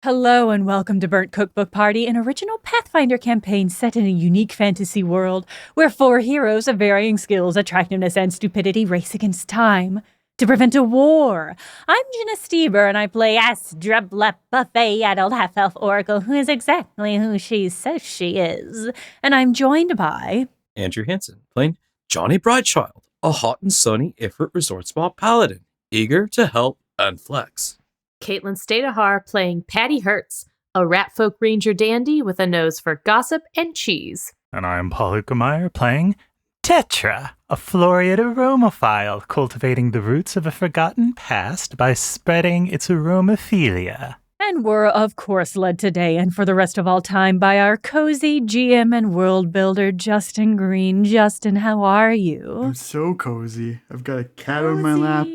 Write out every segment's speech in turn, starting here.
Hello and welcome to Burnt Cookbook Party, an original Pathfinder campaign set in a unique fantasy world where 4 heroes of varying skills, attractiveness, and stupidity race against time to prevent a war. I'm Jenna Stoeber and I play Astra Buffet Adult Half-Elf Oracle, who is exactly who she says she is. And I'm joined by... Andrew Hansen, playing Johnny Brightchild, a hot and sunny Ifrit Resort Spa paladin, eager to help and flex. Caitlin Stayduhar playing Patty Hertz, a ratfolk ranger dandy with a nose for gossip and cheese. And I am Paul Luetkemeyer playing Tetra, a florid aromophile cultivating the roots of a forgotten past by spreading its aromophilia. And we're, of course, led today and for the rest of all time by our cozy GM and world builder, Justin Green. Justin, how are you? I'm so cozy. I've got a cat on my lap.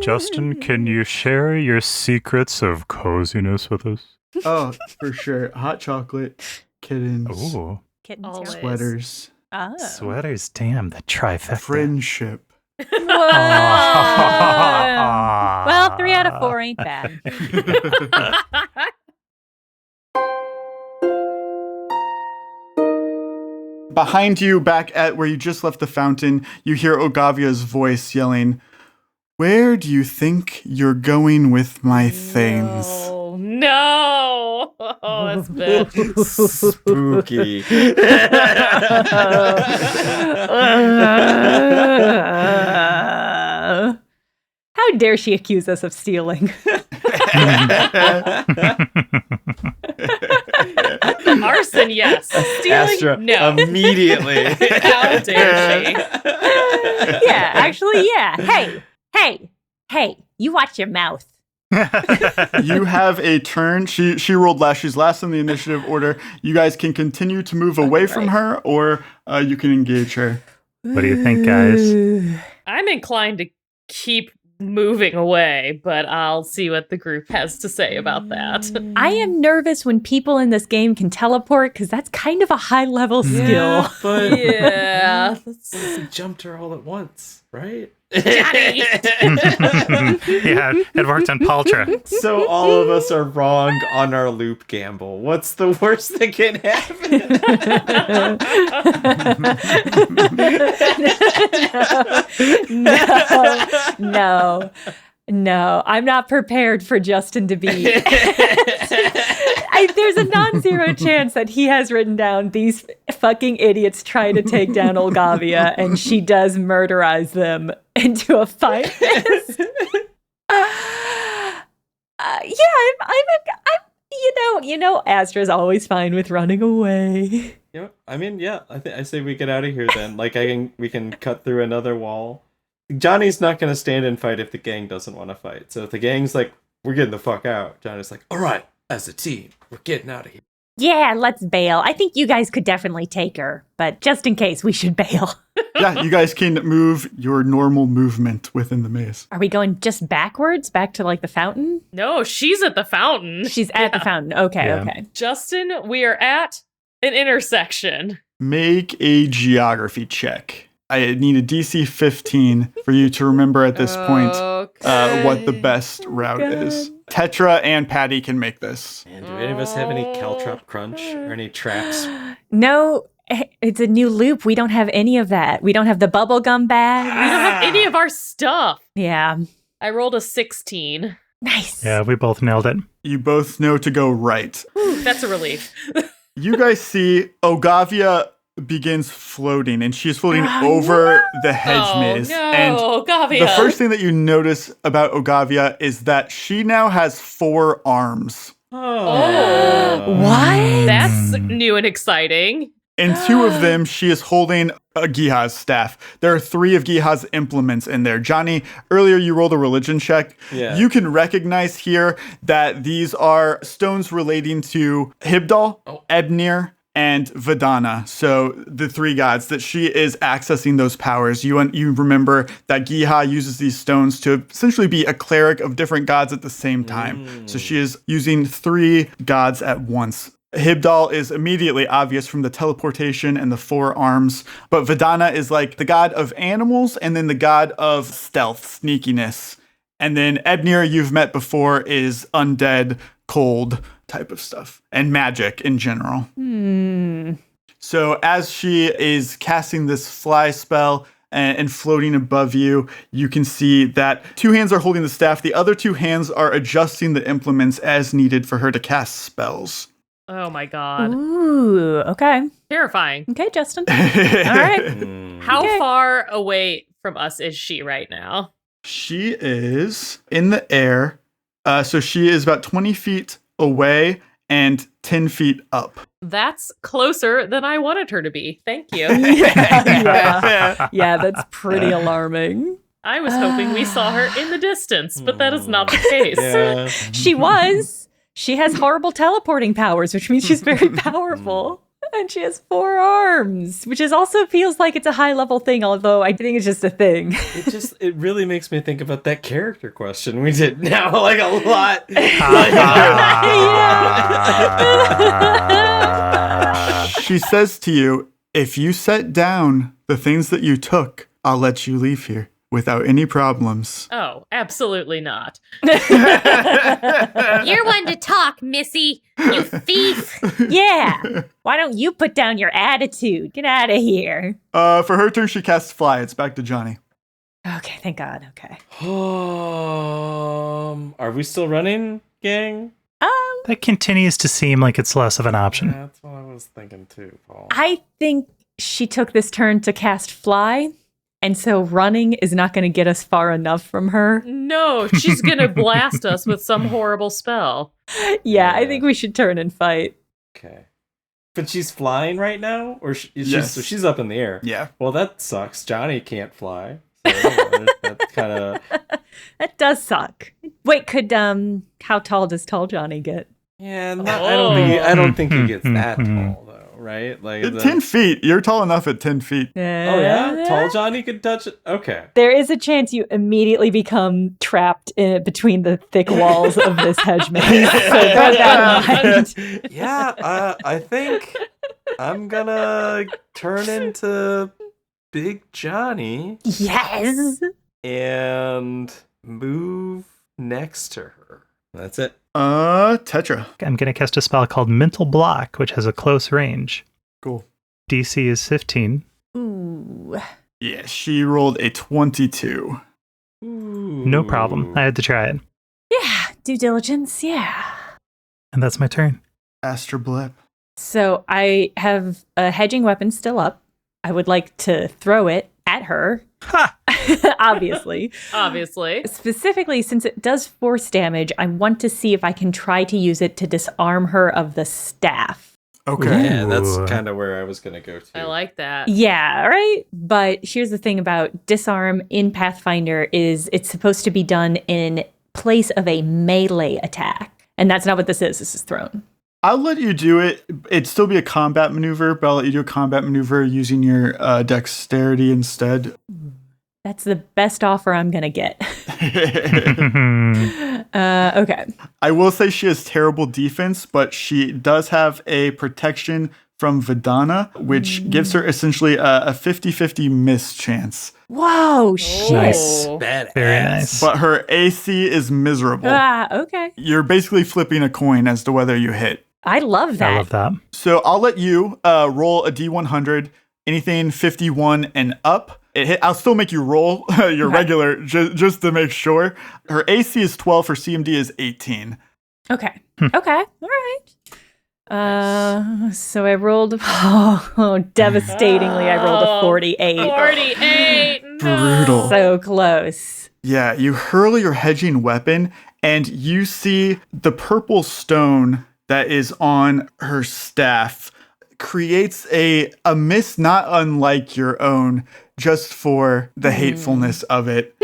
Justin, can you share your secrets of coziness with us? Oh, for sure. Hot chocolate, kittens, Ooh, Kittens, Always. sweaters, Oh. sweaters, damn, the trifecta. friendship. Whoa. Well, 3 out of 4 ain't bad. Behind you, back at where you just left the fountain, you hear Ogavia's voice yelling, "Where do you think you're going with my things?" Oh, no! Oh, that's bad. Spooky. How dare she accuse us of stealing? Arson, yes. Stealing, Astra, no. immediately. How dare she? Yeah, actually, yeah. Hey, you watch your mouth. You have a turn. She rolled last. She's last in the initiative order. You guys can continue to move away from her, or you can engage her. What do you think, guys? I'm inclined to keep moving away, but I'll see what the group has to say about that. I am nervous when people in this game can teleport, because that's kind of a high-level skill. But Yeah. he jumped her all at once, right? Johnny! Yeah, it worked on Paltra. So all of us are wrong on our loop gamble. What's the worst that can happen? No. I'm not prepared for Justin to be. There's a non-zero chance that he has written down these fucking idiots try to take down Ogavia, and she does murderize them into a fight. I'm Astra's always fine with running away. Yeah, I mean, yeah. I say we get out of here then. Like we can cut through another wall. Johnny's not gonna stand and fight if the gang doesn't want to fight. So if the gang's like, we're getting the fuck out, Johnny's like, all right, as a team, we're getting out of here. Yeah, let's bail. I think you guys could definitely take her, but just in case, we should bail. Yeah, you guys can move your normal movement within the maze. Are we going just backwards, back to like the fountain? No, she's at the fountain. She's at the fountain. Okay, Yeah. okay. Justin, we are at an intersection. Make a geography check. I need a DC 15 for you to remember at this point what the best route is. Tetra and Patty can make this. Man, do any of us have any caltrop crunch or any traps? No, it's a new loop. We don't have any of that. We don't have the bubblegum bag. We don't have any of our stuff. Yeah. I rolled a 16. Nice. Yeah, we both nailed it. You both know to go right. Whew, that's a relief. You guys see Ogavia begins floating, and she's floating over the hedge maze. No, And Ogavia. the first thing that you notice about Ogavia is that she now has 4 arms. Oh. What? That's new and exciting. In 2 of them, she is holding a Giha's staff. There are 3 of Giha's implements in there. Johnny, earlier you rolled a religion check. Yeah. You can recognize here that these are stones relating to Hibdal, Ebnir, and Vedana. So the 3 gods that she is accessing those powers. You remember that Giha uses these stones to essentially be a cleric of different gods at the same time. So she is using 3 gods at once. Hibdal is immediately obvious from the teleportation and the 4 arms, but Vedana is like the god of animals and then the god of stealth, sneakiness. And then Ebnir, you've met before, is undead, cold type of stuff and magic in general. Hmm. So as she is casting this fly spell and floating above you, you can see that 2 hands are holding the staff. The other 2 hands are adjusting the implements as needed for her to cast spells. Oh my god. Ooh, okay. Terrifying. Okay, Justin. All right. How Okay. far away from us is she right now? She is in the air. So she is about 20 feet away and 10 feet up. That's closer than I wanted her to be. Thank you. Yeah, that's pretty alarming. I was hoping we saw her in the distance, but that is not the case. Yeah. She was. She has horrible teleporting powers, which means she's very powerful. And she has 4 arms, which is also feels like it's a high level thing, although I think it's just a thing. It really makes me think about that character question we did now, like a lot. She says to you, if you set down the things that you took, I'll let you leave here without any problems. Oh, absolutely not. You're one to talk, Missy. You thief. Yeah. Why don't you put down your attitude? Get out of here. For her turn, she casts fly. It's back to Johnny. Okay, thank God. Okay. Are we still running, gang? That continues to seem like it's less of an option. That's what I was thinking too, Paul. I think she took this turn to cast fly, and so running is not going to get us far enough from her. No, she's going to blast us with some horrible spell. Yeah, I Yeah. think we should turn and fight. Okay. But she's flying right now? Or Yes. so she's up in the air. Yeah. Well, that sucks. Johnny can't fly. So that's kind of... That does suck. Wait, could how tall does tall Johnny get? Yeah, I don't think he gets that tall, though, right? Like At 10 feet. You're tall enough at 10 feet. Oh, yeah? Tall Johnny could touch it? Okay. There is a chance you immediately become trapped between the thick walls of this hedge maze. So bear that in mind. Yeah, I think I'm gonna turn into Big Johnny Yes. and move next to her. That's it. Tetra. I'm going to cast a spell called Mental Block, which has a close range. Cool. DC is 15. Ooh. Yeah, she rolled a 22. No problem. I had to try it. Yeah, due diligence, yeah. And that's my turn. Astro Blip. So I have a hedging weapon still up. I would like to throw it at her. Ha! Obviously. Obviously. Specifically, since it does force damage, I want to see if I can try to use it to disarm her of the staff. Okay. Yeah, that's Ooh. kind of where I was gonna go to. I like that. Yeah, right? But here's the thing about disarm in Pathfinder is it's supposed to be done in place of a melee attack. And that's not what this is. This is thrown. I'll let you do it. It'd still be a combat maneuver, but I'll let you do a combat maneuver using your dexterity instead. That's the best offer I'm going to get. Okay. I will say she has terrible defense, but she does have a protection from Vidana, which gives her essentially a 50-50 miss chance. Whoa, shit. Nice. Badass. Very nice. But her AC is miserable. Okay. You're basically flipping a coin as to whether you hit. I love that. I love that. So I'll let you roll a D100, anything 51 and up. It hit. I'll still make you roll your regular just to make sure. Her AC is 12, her CMD is 18. Okay. Okay. All right. So I rolled, devastatingly, I rolled a 48. 48. No. Brutal. So close. Yeah, you hurl your hedging weapon and you see the purple stone that is on her staff creates a mist not unlike your own, just for the hatefulness of it.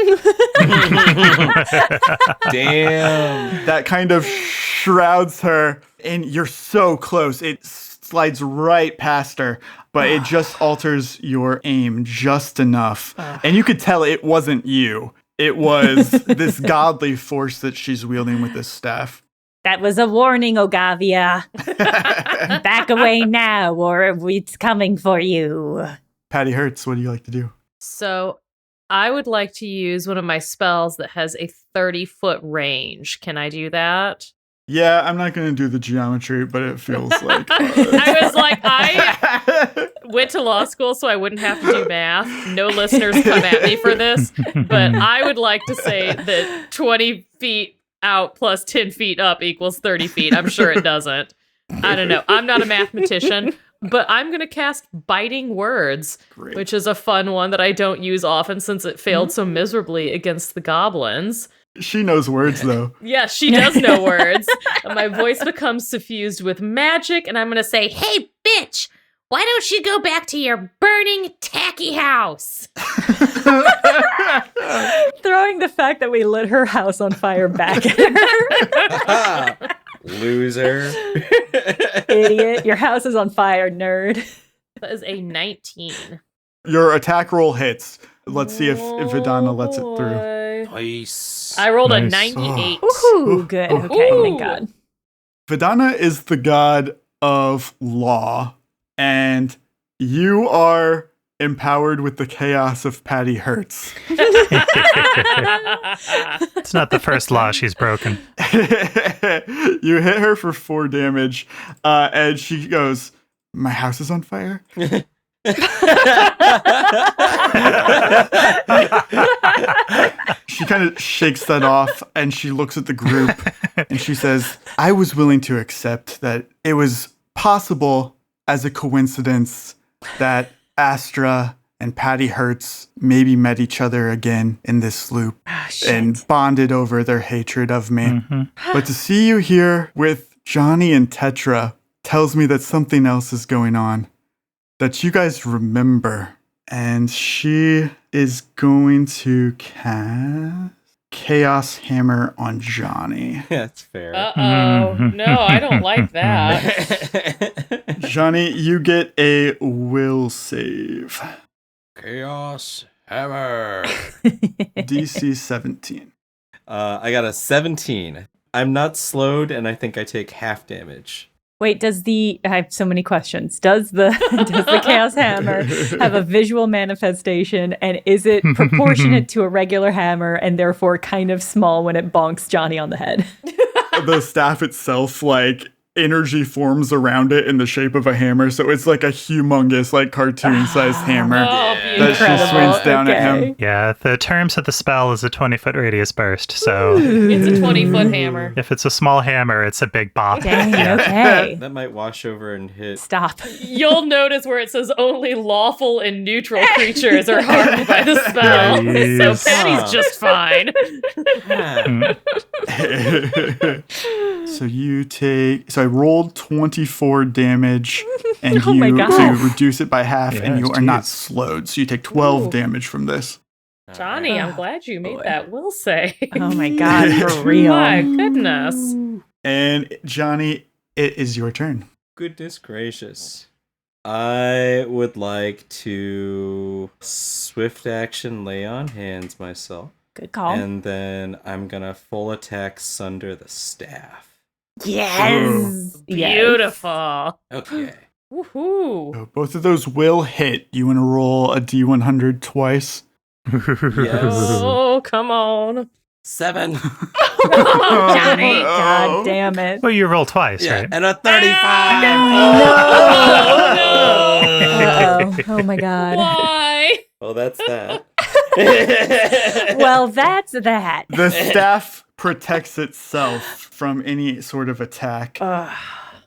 Damn. That kind of shrouds her, and you're so close. It slides right past her, but it just alters your aim just enough. And you could tell it wasn't you. It was this godly force that she's wielding with this staff. That was a warning, Ogavia. Back away now, or it's coming for you. Patty Hertz, what do you like to do? So I would like to use one of my spells that has a 30-foot range. Can I do that? Yeah, I'm not going to do the geometry, but it feels like... I was like, I went to law school so I wouldn't have to do math. No listeners come at me for this, but I would like to say that 20 feet out plus 10 feet up equals 30 feet. I'm sure it doesn't. I don't know. I'm not a mathematician, but I'm going to cast Biting Words, which is a fun one that I don't use often since it failed so miserably against the goblins. She knows words, though. Yeah, she does know words. My voice becomes suffused with magic, and I'm going to say, Hey, bitch! Why don't you go back to your burning, tacky house? Throwing the fact that we lit her house on fire back at her. Loser. Idiot. Your house is on fire, nerd. that is a 19. Your attack roll hits. Let's see if Vidana lets it through. Nice. I rolled a Nice. 98. Ooh, good. Okay, thank God. Vidana is the god of law, and you are empowered with the chaos of Patty Hertz. It's not the first law she's broken. You hit her for 4 damage, and she goes, "My house is on fire?" She kind of shakes that off, and she looks at the group, and she says, "I was willing to accept that it was possible as a coincidence that Astra and Patty Hertz maybe met each other again in this loop and bonded over their hatred of me. Mm-hmm. But to see you here with Johnny and Tetra tells me that something else is going on that you guys remember." And she is going to cast Chaos Hammer on Johnny. That's fair. Uh-oh. No, I don't like that. Johnny, you get a will save. Chaos Hammer. DC 17. I got a 17. I'm not slowed, and I think I take half damage. Wait, I have so many questions. Does the Chaos Hammer have a visual manifestation, and is it proportionate to a regular hammer and therefore kind of small when it bonks Johnny on the head? The staff itself, like, energy forms around it in the shape of a hammer, so it's like a humongous, like, cartoon-sized hammer that she swings down at him. Yeah, the terms of the spell is a 20-foot radius burst, so It's a 20-foot hammer. if it's a small hammer, it's a big bop. Dang, okay. That might wash over and hit. Stop. You'll notice where it says only lawful and neutral creatures are harmed by the spell. Yes. So Patty's just fine. So I rolled 24 damage, and Oh my God. to reduce it by half, and you Yes, are not geez. slowed. So you take 12 damage from this. Johnny, I'm glad you made that will say. Oh my God, for real. My goodness. And Johnny, it is your turn. Goodness gracious. I would like to swift action lay on hands myself. Good call. And then I'm gonna full attack Sunder the staff. Yes. Beautiful. Okay. Woohoo. So both of those will hit. You want to roll a D100 twice? Yes. Oh, come on. 7. Johnny. God damn it. Well, you roll twice, Yeah, right? and a 35. Uh-oh. Oh my God. Why? Well, that's that. Well, that's that. The staff protects itself from any sort of attack.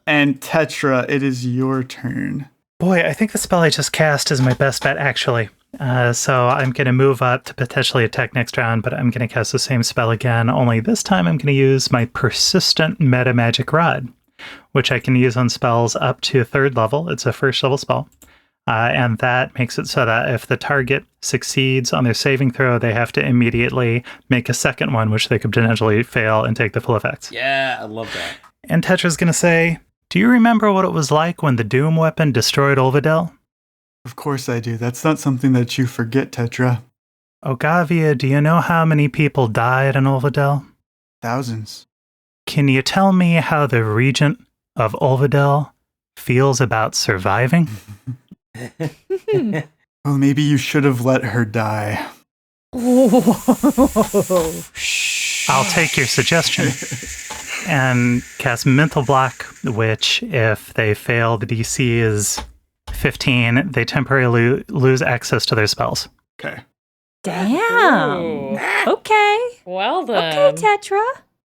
And Tetra, it is your turn. Boy, I think the spell I just cast is my best bet, actually. So I'm going to move up to potentially attack next round, but I'm going to cast the same spell again, only this time I'm going to use my Persistent Meta Magic Rod, which I can use on spells up to 3rd level. It's a 1st level spell. And that makes it so that if the target succeeds on their saving throw, they have to immediately make a second one, which they could potentially fail and take the full effects. Yeah, I love that. And Tetra's going to say, "Do you remember what it was like when the Doom weapon destroyed Olvidel?" Of course I do. That's not something that you forget, Tetra. "Ogavia, do you know how many people died in Olvidel? Thousands. Can you tell me how the Regent of Olvidel feels about surviving?" Well, maybe you should have let her die. I'll take your suggestion. and cast Mental Block, which, if they fail, the DC is 15. They temporarily lose access to their spells. Okay. Damn. Ooh. Okay. Well then. Okay, Tetra.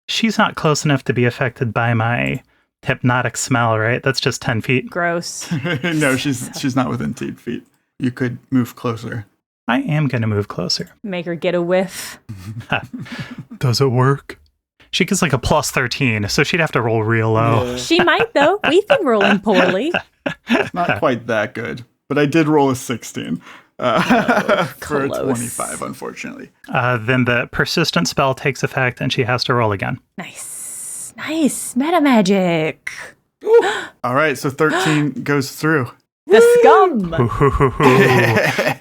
She's not close enough to be affected by my hypnotic smell, right? That's just 10 feet. Gross. No, she's not within 10 feet. You could move closer. I am going to move closer. Make her get a whiff. Does it work? She gets like a plus 13, so she'd have to roll real low. Yeah. She might, though. We've been rolling poorly. Not quite that good, but I did roll a 16 for a close. 25, unfortunately. Then the persistent spell takes effect, and she has to roll again. Nice. Nice. Meta magic. All right, so 13 goes through. The scum.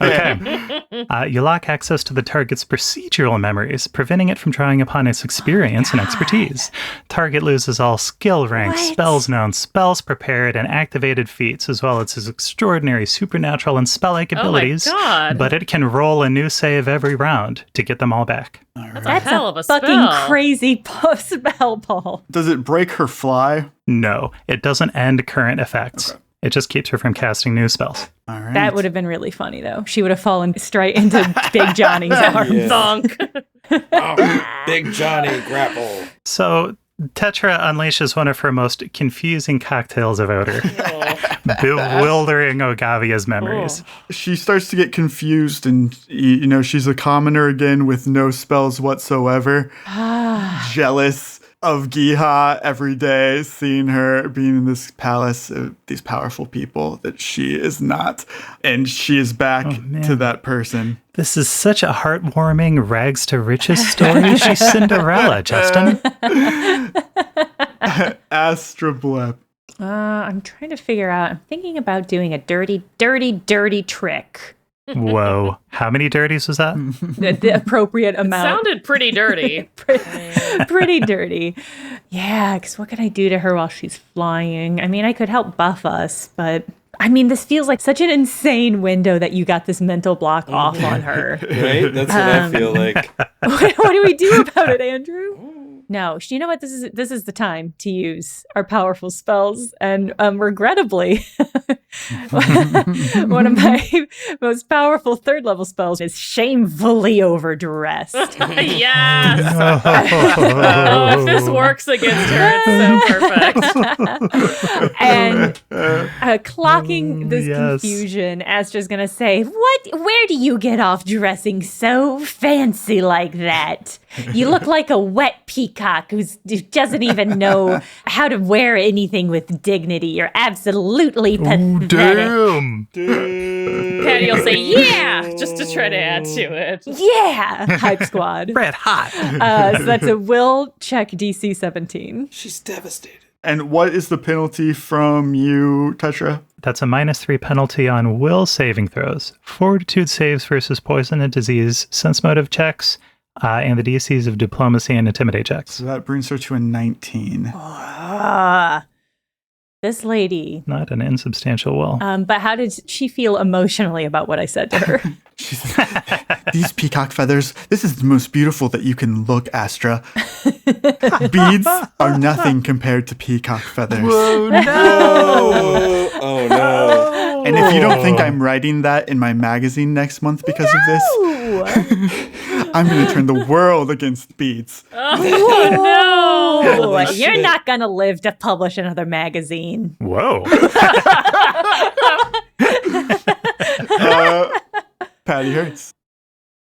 Okay. You lock access to the target's procedural memories, preventing it from drawing upon its experience and expertise. Target loses all skill ranks, What? spells known, spells prepared, and activated feats, as well as its extraordinary supernatural and spell-like abilities. Oh my god. But it can roll a new save every round to get them all back. That's hell of a fucking spell. crazy spell, Paul. Does it break her fly? No, it doesn't end current effects. Okay. It just keeps her from casting new spells. All right. That would have been really funny, though. She would have fallen straight into Big Johnny's arms. Yeah. Thunk. Big Johnny grapple. So Tetra unleashes one of her most confusing cocktails about her, bewildering Ogavia's memories. She starts to get confused, and she's a commoner again with no spells whatsoever. Jealous of Giha every day, seeing her being in this palace of these powerful people that she is not, and she is back to that person. This is such a heartwarming rags to riches story. She's Cinderella, Justin. Astroblep. I'm trying to figure out. I'm thinking about doing a dirty, dirty, dirty trick. Whoa. How many dirties was that? The appropriate amount. Sounded pretty dirty. Pretty dirty. Yeah, because what can I do to her while she's flying? I mean, I could help buff us, but I mean, this feels like such an insane window that you got this mental block off on her. Right? That's what I feel like. What do we do about it, Andrew? No, you know what? This is the time to use our powerful spells, and regrettably, one of my most powerful third level spells is shamefully overdressed. Yes. Oh, if this works against her, it's so perfect. And clocking this Yes. confusion, Astra's gonna say, where do you get off dressing so fancy like that? You look like a wet peacock who doesn't even know how to wear anything with dignity. You're absolutely pathetic. Damn. Patty will say, yeah, just to try to add to it. Yeah, hype squad. Red hot. So that's a will check DC 17. She's devastated. And what is the penalty from you, Tetra? That's a -3 penalty on will saving throws, fortitude saves versus poison and disease, sense motive checks, and the DCs of diplomacy and intimidate checks. So that brings her to a 19. This lady. Not an insubstantial will. But how did she feel emotionally about what I said to her? These peacock feathers, this is the most beautiful that you can look, Astra. Beads are nothing compared to peacock feathers. Whoa, Oh, oh no. And if you don't think I'm writing that in my magazine next month because of this, I'm going to turn the world against beads. Oh, Holy you're shit. not going to live to publish another magazine. Whoa. Patty hurts.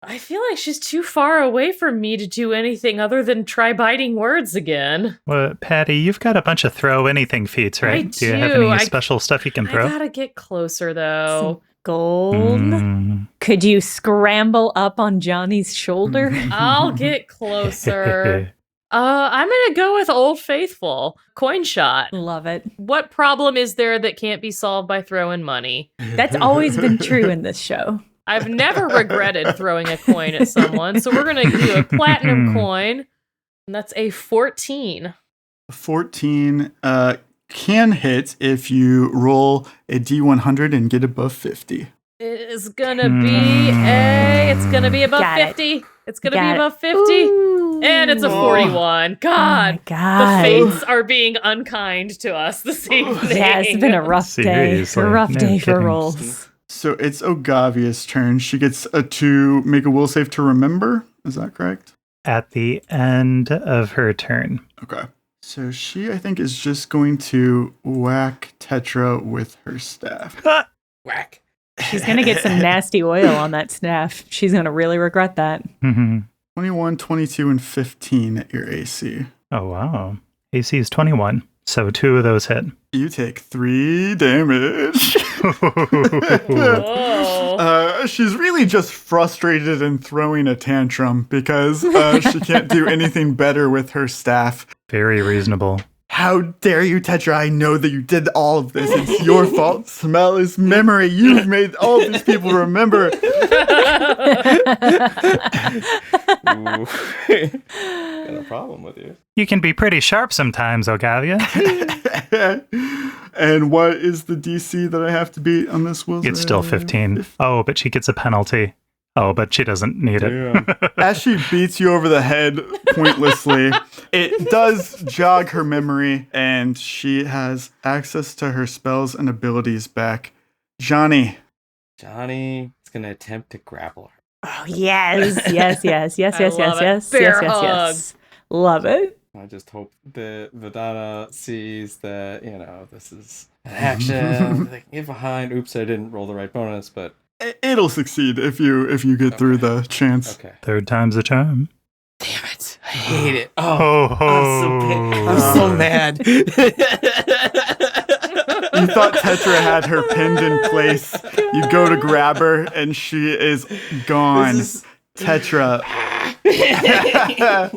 I feel like she's too far away from me to do anything other than try biting words again. Well, Patty, you've got a bunch of throw anything feats, right? I Do you have do. any I- special stuff you can I throw? gotta get closer though. Gold. Mm. Could you scramble up on Johnny's shoulder? I'll get closer. I'm gonna go with Old Faithful. Coin shot. Love it. What problem is there that can't be solved by throwing money? That's always been true in this show. I've never regretted throwing a coin at someone, so we're gonna do a platinum coin, and that's a 14. 14 can hit if you roll a D100 and get above 50. is gonna be above Got it. 50. It's gonna be Got it. above 50. Ooh. And it's a 41. God. Oh my God. The fates are being unkind to us this evening. Yeah, it's been a rough day. Seriously, A rough no day for kidding. rolls. So it's Ogavia's turn. She gets to make a will save to remember. Is that correct? At the end of her turn. Okay. So she, I think, is just going to whack Tetra with her staff. Whack. She's going to get some nasty oil on that staff. She's going to really regret that. 21, 22, and 15 at your AC. Oh, wow. AC is 21. So 2 of those hit. You take 3 damage. Whoa. She's really just frustrated and throwing a tantrum because she can't do anything better with her staff. Very reasonable. How dare you, Tetra? I know that you did all of this. It's your fault. Smell is memory. You've made all these people remember. Ooh. Got a problem with you. You can be pretty sharp sometimes, Ogavia. And what is the DC that I have to beat on this will? It's still 15. Oh, but she gets a penalty. Oh, but she doesn't need it. Damn. As she beats you over the head pointlessly, it does jog her memory, and she has access to her spells and abilities back. Johnny. Johnny is going to attempt to grapple her. Oh, yes. Yes. Bear hug. Love it. I just hope that Vidana sees that, this is an action. They can get behind. Oops, I didn't roll the right bonus, but... It'll succeed if you get through the chance. Okay. Third time's a charm. Damn it. I hate it. Oh, Ho, ho. I'm so mad. You thought Tetra had her pinned in place. You go to grab her, and she is gone. Tetra.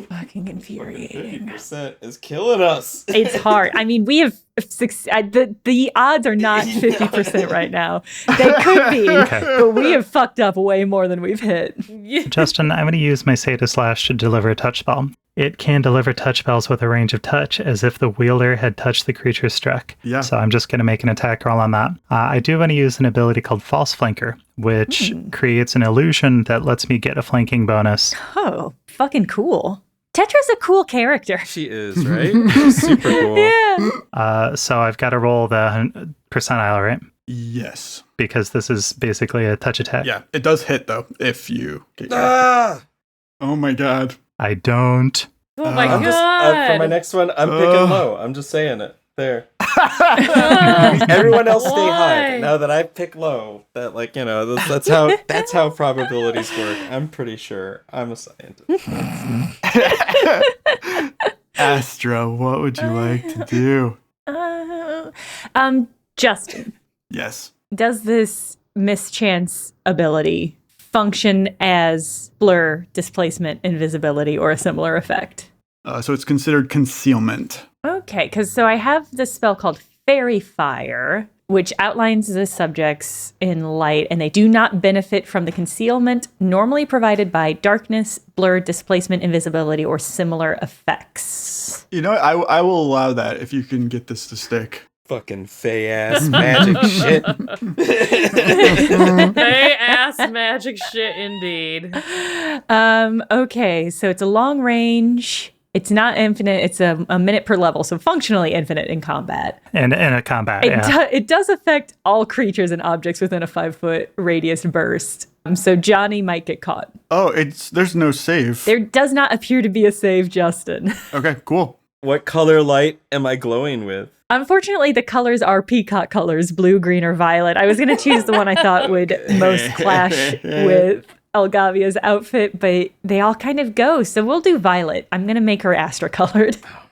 Fucking infuriating. 50% is killing us. It's hard. I mean, we have the odds are not 50% right now. They could be, but we have fucked up way more than we've hit. Justin, I'm going to use my Sata Slash to deliver a touch spell. It can deliver touch spells with a range of touch as if the wielder had touched the creature struck. Yeah. So I'm just going to make an attack roll on that. I do want to use an ability called False Flanker, which creates an illusion that lets me get a flanking bonus. Oh, fucking cool. Tetra's a cool character. She is, right? She's super cool. Yeah. So I've got to roll the percentile, right? Yes. Because this is basically a touch attack. Yeah, it does hit, though, if you get your... Ah! Oh, my God. I don't. Oh my I'm god. just, for my next one, I'm picking low. I'm just saying it. There. Everyone else stay high. Why? Now that I pick low, that that's how probabilities work. I'm pretty sure. I'm a scientist. Astra, what would you like to do? Justin, Yes. does this mischance ability function as blur, displacement, invisibility, or a similar effect? So it's considered concealment. Okay, because I have this spell called Fairy Fire, which outlines the subjects in light, and they do not benefit from the concealment normally provided by darkness, blur, displacement, invisibility, or similar effects. You know, I will allow that if you can get this to stick. Fucking fey ass magic shit. Hey ass magic shit indeed. Okay, so it's a long range. It's not infinite. It's a minute per level, so functionally infinite in combat. And in a combat, It does affect all creatures and objects within a 5-foot radius burst. So Johnny might get caught. Oh, there's no save. There does not appear to be a save, Justin. Okay, cool. What color light am I glowing with? Unfortunately, the colors are peacock colors, blue, green, or violet. I was going to choose the one I thought would most clash with Ogavia's outfit, but they all kind of go. So we'll do violet. I'm going to make her Astra colored. Oh,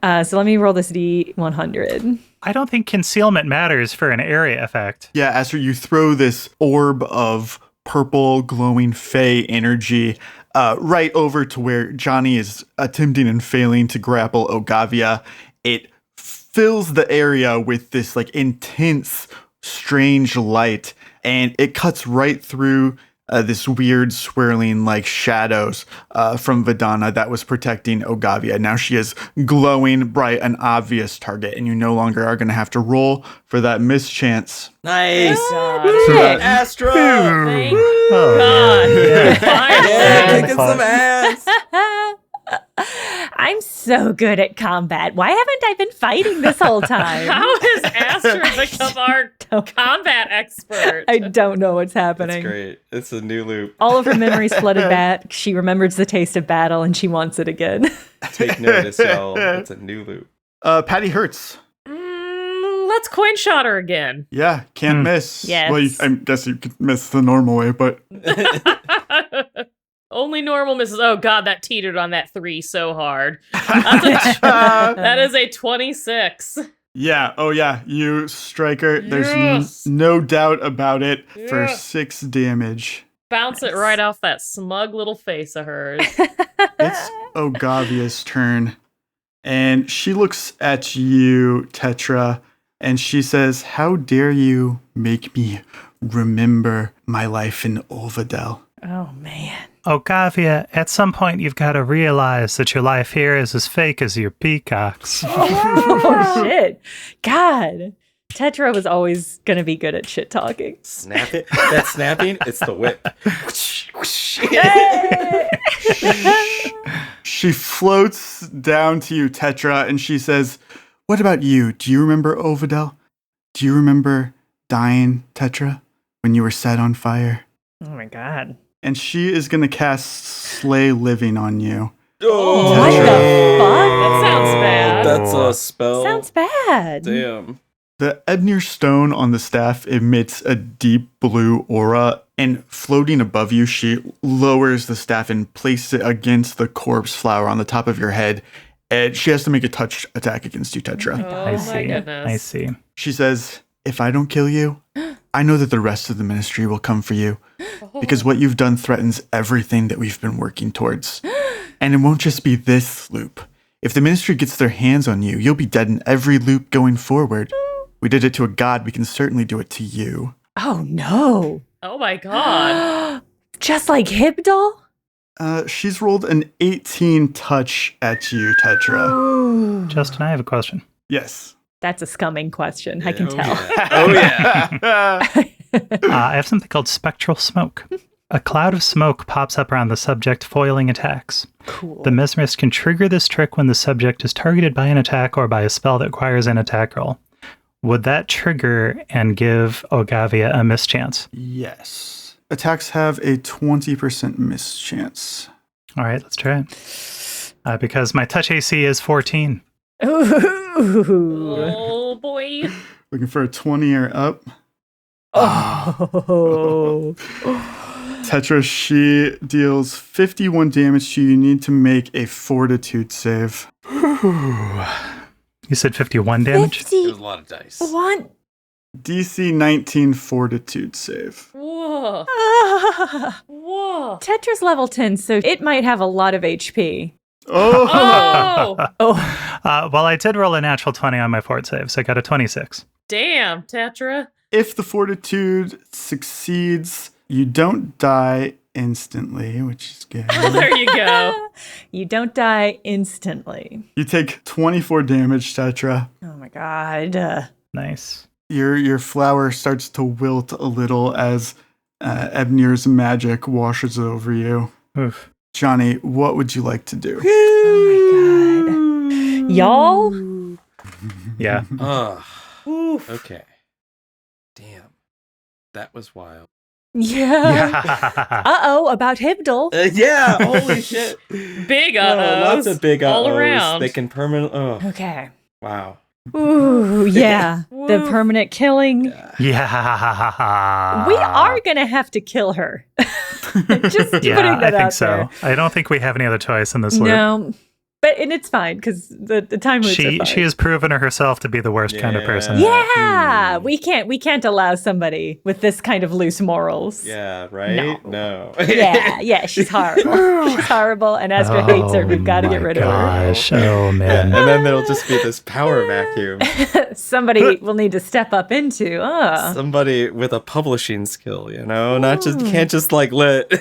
man. So let me roll this D100. I don't think concealment matters for an area effect. Yeah, Astra, you throw this orb of purple glowing fey energy right over to where Johnny is attempting and failing to grapple Ogavia. It fills the area with this like intense, strange light, and it cuts right through this weird swirling like shadows from Vidana that was protecting Ogavia. Now she is glowing, bright, and obvious target, and you no longer are going to have to roll for that mischance. Nice. God. Astra. Thank Oh, God. yeah. Yeah, Finally. kicking some ass. I'm so good at combat. Why haven't I been fighting this whole time? How has Astra become our Don't- combat expert? I don't know what's That's happening. great. It's a new loop. All of her memories flooded back. She remembers the taste of battle and she wants it again. Take notice, y'all. It's a new loop. Patty Hertz. Let's coin shot her again. Yeah, can't miss. Yes. Well, I guess you could miss the normal way, but Only normal misses. Oh God, that teetered on that 3 so hard. That is a 26. yeah. Oh, yeah. You strike her. There's Yes. no doubt about it for Yeah. 6 damage. Bounce it right off that smug little face of hers. It's Ogavia's turn. And she looks at you, Tetra, and she says, "How dare you make me remember my life in Olvidel?" Oh, man. Ogavia, at some point you've got to realize that your life here is as fake as your peacocks. Oh, shit. God. Tetra was always going to be good at shit talking. Snap it. That snapping, it's the whip. She floats down to you, Tetra, and she says, "What about you? Do you remember Olvidel? Do you remember dying, Tetra, when you were set on fire?" Oh, my God. And she is going to cast Slay Living on you. Oh, What Tetra. the fuck? That sounds bad. That's a spell. Sounds bad. Damn. The Ebnir stone on the staff emits a deep blue aura, and floating above you, she lowers the staff and places it against the corpse flower on the top of your head. And she has to make a touch attack against you, Tetra. Oh I my see. goodness. I see. She says, "If I don't kill you, I know that the rest of the ministry will come for you, because what you've done threatens everything that we've been working towards. And it won't just be this loop. If the ministry gets their hands on you, you'll be dead in every loop going forward. We did it to a god, we can certainly do it to you." Oh, no. Oh my God. Just like Hibdal? She's rolled an 18 touch at you, Tetra. Ooh. Justin, I have a question. Yes. That's a scumming question. I can Oh, tell. yeah. Oh, yeah. I have something called spectral smoke. A cloud of smoke pops up around the subject, foiling attacks. Cool. The mesmerist can trigger this trick when the subject is targeted by an attack or by a spell that requires an attack roll. Would that trigger and give Ogavia a mischance? Yes. Attacks have a 20% mischance. All right, let's try it. Because my touch AC is 14. Ooh. Oh boy. Looking for a 20 or up. Oh. Tetra, she deals 51 damage to you. You need to make a fortitude save. You said 51 damage? It was a lot of dice. 51. DC 19 fortitude save. Whoa. Ah. Whoa. Tetra's level 10, so it might have a lot of HP. Oh! Oh. Oh. Well, I did roll a natural 20 on my fort save, so I got a 26. Damn, Tetra. If the fortitude succeeds, you don't die instantly, which is good. Oh, there you go. You don't die instantly. You take 24 damage, Tetra. Oh my god. Nice. Your flower starts to wilt a little as Ebnir's magic washes over you. Oof. Johnny, what would you like to do? Oh my god. Y'all? Yeah. Ugh. Oof. Okay. Damn. That was wild. Yeah. Uh-oh, about Hibdal. Yeah, holy shit. Big Lots of big all uh-ohs. around. They can permanent. Oh, Okay. wow. Ooh, yeah. The Woof. permanent killing. Yeah. We are gonna have to kill her. Just putting Yeah, that I think out so. there. I don't think we have any other choice in this loop. No. And it's fine because the time loops are fine. She has proven herself to be the worst kind of person. Yeah, we can't allow somebody with this kind of loose morals. Yeah, right? No. Yeah, she's horrible. She's horrible, and Astra hates her. We've got to get rid of her. Gosh, oh man. And then there'll just be this power vacuum. Somebody will need to step up into. Somebody with a publishing skill, not just can't just like let.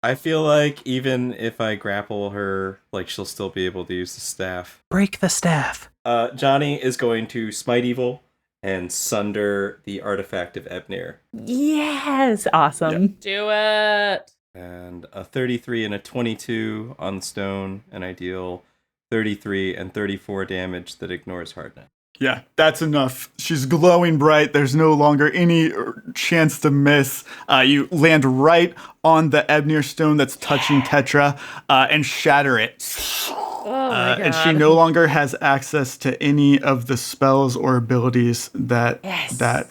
I feel like even if I grapple her, like she'll still be able to use the staff. Break the staff. Johnny is going to smite evil and sunder the artifact of Ebnir. Yes, awesome. Yep. Do it. And a 33 and a 22 on the stone, and I deal 33 and 34 damage that ignores hardness. Yeah, that's enough. She's glowing bright. There's no longer any chance to miss. You land right on the Ebnir stone that's touching Tetra and shatter it. Oh my God. And she no longer has access to any of the spells or abilities that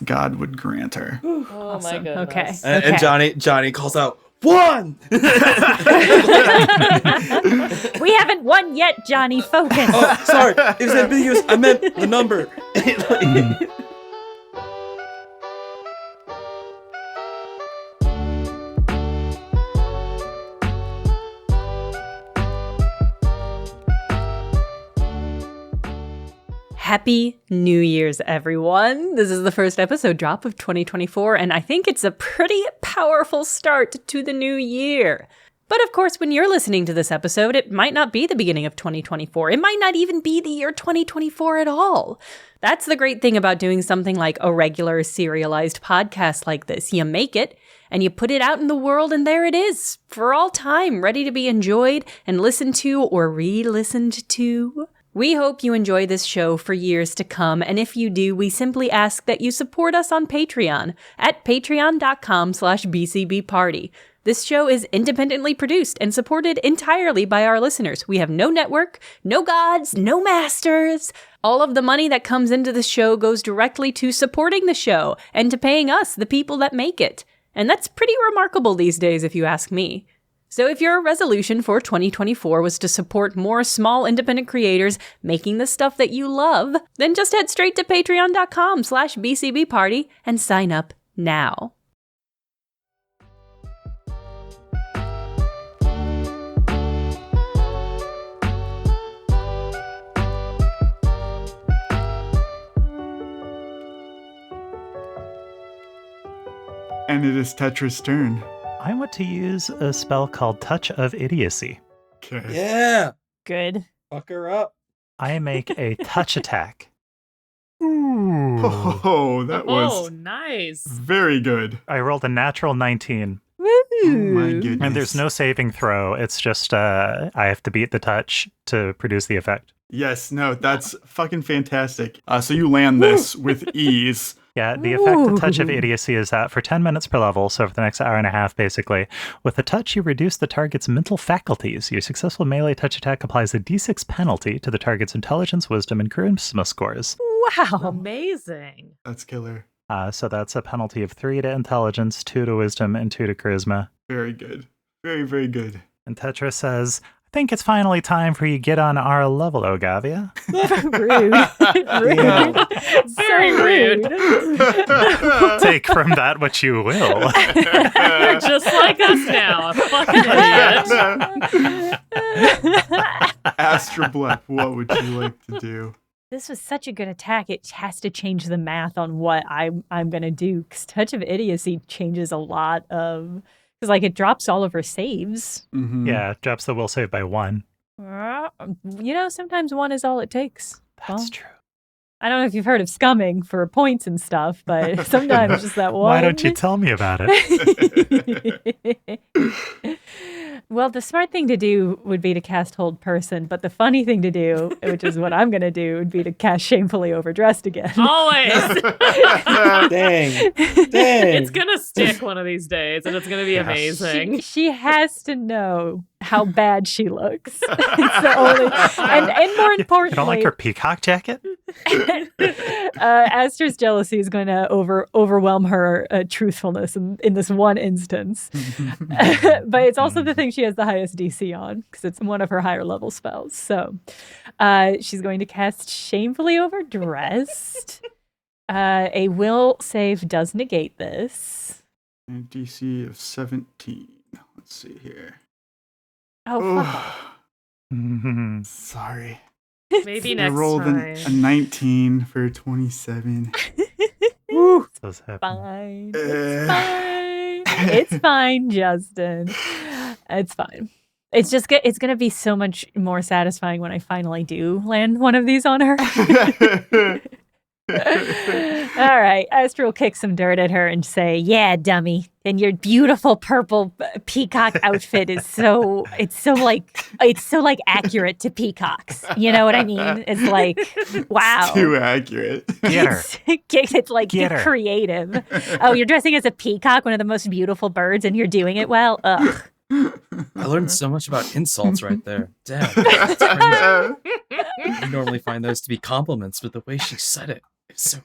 God would grant her. Oh my goodness. Okay. And Johnny calls out, 1! We haven't won yet, Johnny. Focus. Oh, sorry. It was ambiguous. I meant the number. Happy New Year's, everyone. This is the first episode drop of 2024, and I think it's a pretty powerful start to the new year. But of course, when you're listening to this episode, it might not be the beginning of 2024. It might not even be the year 2024 at all. That's the great thing about doing something like a regular serialized podcast like this. You make it, and you put it out in the world, and there it is, for all time, ready to be enjoyed and listened to or re-listened to. We hope you enjoy this show for years to come, and if you do, we simply ask that you support us on Patreon at patreon.com/bcbparty. This show is independently produced and supported entirely by our listeners. We have no network, no gods, no masters. All of the money that comes into the show goes directly to supporting the show and to paying us, the people that make it. And that's pretty remarkable these days, if you ask me. So if your resolution for 2024 was to support more small independent creators making the stuff that you love, then just head straight to patreon.com/bcbparty and sign up now. And it is Tetra's turn. I want to use a spell called Touch of Idiocy. Okay. Yeah. Good. Fuck her up. I make a touch attack. Oh, that was nice. very good. I rolled a natural 19. Woo! Oh my goodness. And there's no saving throw. It's just I have to beat the touch to produce the effect. Yes, no, that's fucking fantastic. So you land this with ease. Yeah, the effect of Touch of Idiocy is that for 10 minutes per level, so for the next hour and a half, basically, with the touch, you reduce the target's mental faculties. Your successful melee touch attack applies a d6 penalty to the target's intelligence, wisdom, and charisma scores. Wow. Amazing. That's killer. So that's a penalty of 3 to intelligence, 2 to wisdom, and 2 to charisma. Very good. Very, very good. And Tetra says, I think it's finally time for you to get on our level, Ogavia. Rude. Very rude. Take from that what you will. You're just like us now. A fucking idiot. Astra Black, what would you like to do? This was such a good attack. It has to change the math on what I'm going to do. Because Touch of Idiocy changes a lot of... Because, like, it drops all of her saves. Mm-hmm. Yeah, it drops the will save by 1. Sometimes 1 is all it takes. That's true. I don't know if you've heard of scumming for points and stuff, but sometimes just that one. Why don't you tell me about it? Well, the smart thing to do would be to cast Hold Person, but the funny thing to do, which is what I'm going to do, would be to cast Shamefully Overdressed again. Always. Dang. It's going to stick one of these days, and it's going to be amazing. She has to know how bad she looks. It's the only, and more importantly... You don't like her peacock jacket? Aster's jealousy is going to overwhelm her truthfulness in this one instance. But it's also the thing she has the highest DC on because it's one of her higher level spells. So she's going to cast Shamefully Overdressed. A will save does negate this. And DC of 17. Let's see here. Oh, fuck. Sorry. Maybe I next rolled time. a 19 for 27. Those happen. Fine. It's fine. It's fine, Justin. It's fine. It's just it's going to be so much more satisfying when I finally do land one of these on her. All right, Aster will kick some dirt at her and say, "Yeah, dummy, and your beautiful purple peacock outfit is so accurate to peacocks. You know what I mean? It's like, wow, Too accurate. Get her. It's like Get her. creative. Oh, you're dressing as a peacock, one of the most beautiful birds, and you're doing it well. Ugh." I learned so much about insults right there. Damn. That's crazy. I normally find those to be compliments, but the way she said it is so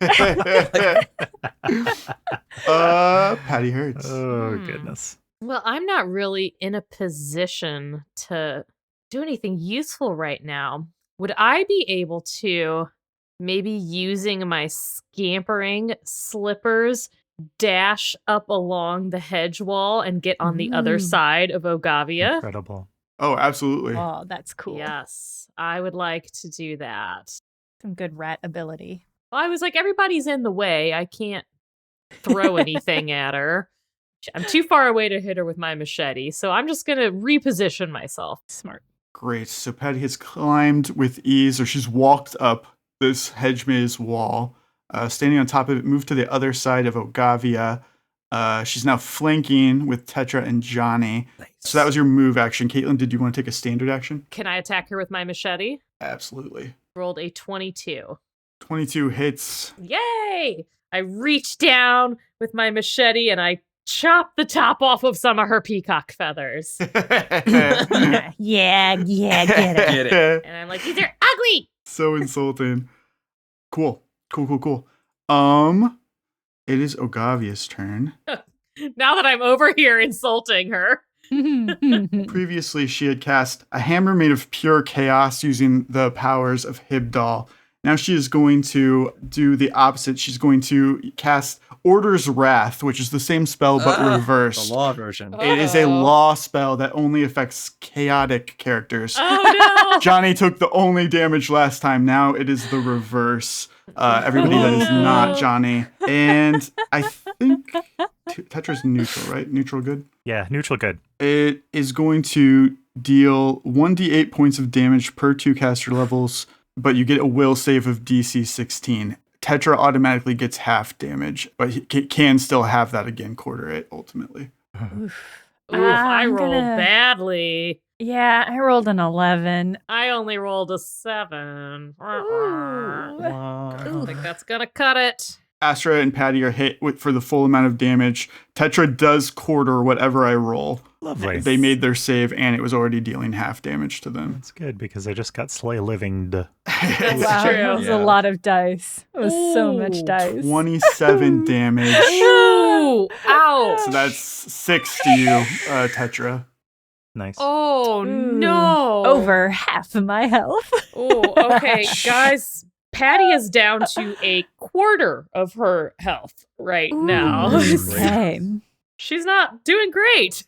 Patty Hurts. Oh, goodness. Well, I'm not really in a position to do anything useful right now. Would I be able to, maybe using my scampering slippers, dash up along the hedge wall and get on the other side of Ogavia? Incredible. Oh, absolutely. Oh, that's cool. Yes, I would like to do that. Some good rat ability. Well, I was like, everybody's in the way. I can't throw anything at her. I'm too far away to hit her with my machete, so I'm just going to reposition myself. Smart. Great. So Patty has climbed with ease, or she's walked up this hedge maze wall, standing on top of it, moved to the other side of Ogavia. She's now flanking with Tetra and Johnny. nice. So that was your move action. Caitlin, did you want to take a standard action? Can I attack her with my machete? Absolutely. Rolled a 22. 22 hits. Yay! I reach down with my machete and I chop the top off of some of her peacock feathers. Yeah, get it. Get it. And I'm like, these are ugly! So insulting. Cool. It is Ogavia's turn. Now that I'm over here insulting her. Previously, she had cast a hammer made of pure chaos using the powers of Hibdal. Now she is going to do the opposite. She's going to cast Order's Wrath, which is the same spell but reversed. The law version. It is a law spell that only affects chaotic characters. Oh no! Johnny took the only damage last time. Now it is the reverse. Everybody that is not Johnny. And I think Tetra's neutral, right? Neutral good? Yeah, neutral good. It is going to deal 1d8 points of damage per 2 caster levels, but you get a will save of DC 16. Tetra automatically gets half damage, but he can still have that again, quarter it ultimately. Oof. Oof, I I'm rolled gonna- badly. Yeah, I rolled an 11. I only rolled a 7. I Wow. don't think that's gonna cut it. Astra and Patty are hit for the full amount of damage. Tetra does quarter whatever I roll. Lovely. They made their save, and it was already dealing half damage to them. That's good because I just got slay livinged. That's Wow, true. that was Yeah. a lot of dice. It was so much Ooh, dice. 27 damage. Ooh, ouch. So that's 6 to you, Tetra. Nice. Oh Ooh. no. Over half of my health. Oh, okay, guys. Patty is down to a quarter of her health right now. Okay. She's not doing great.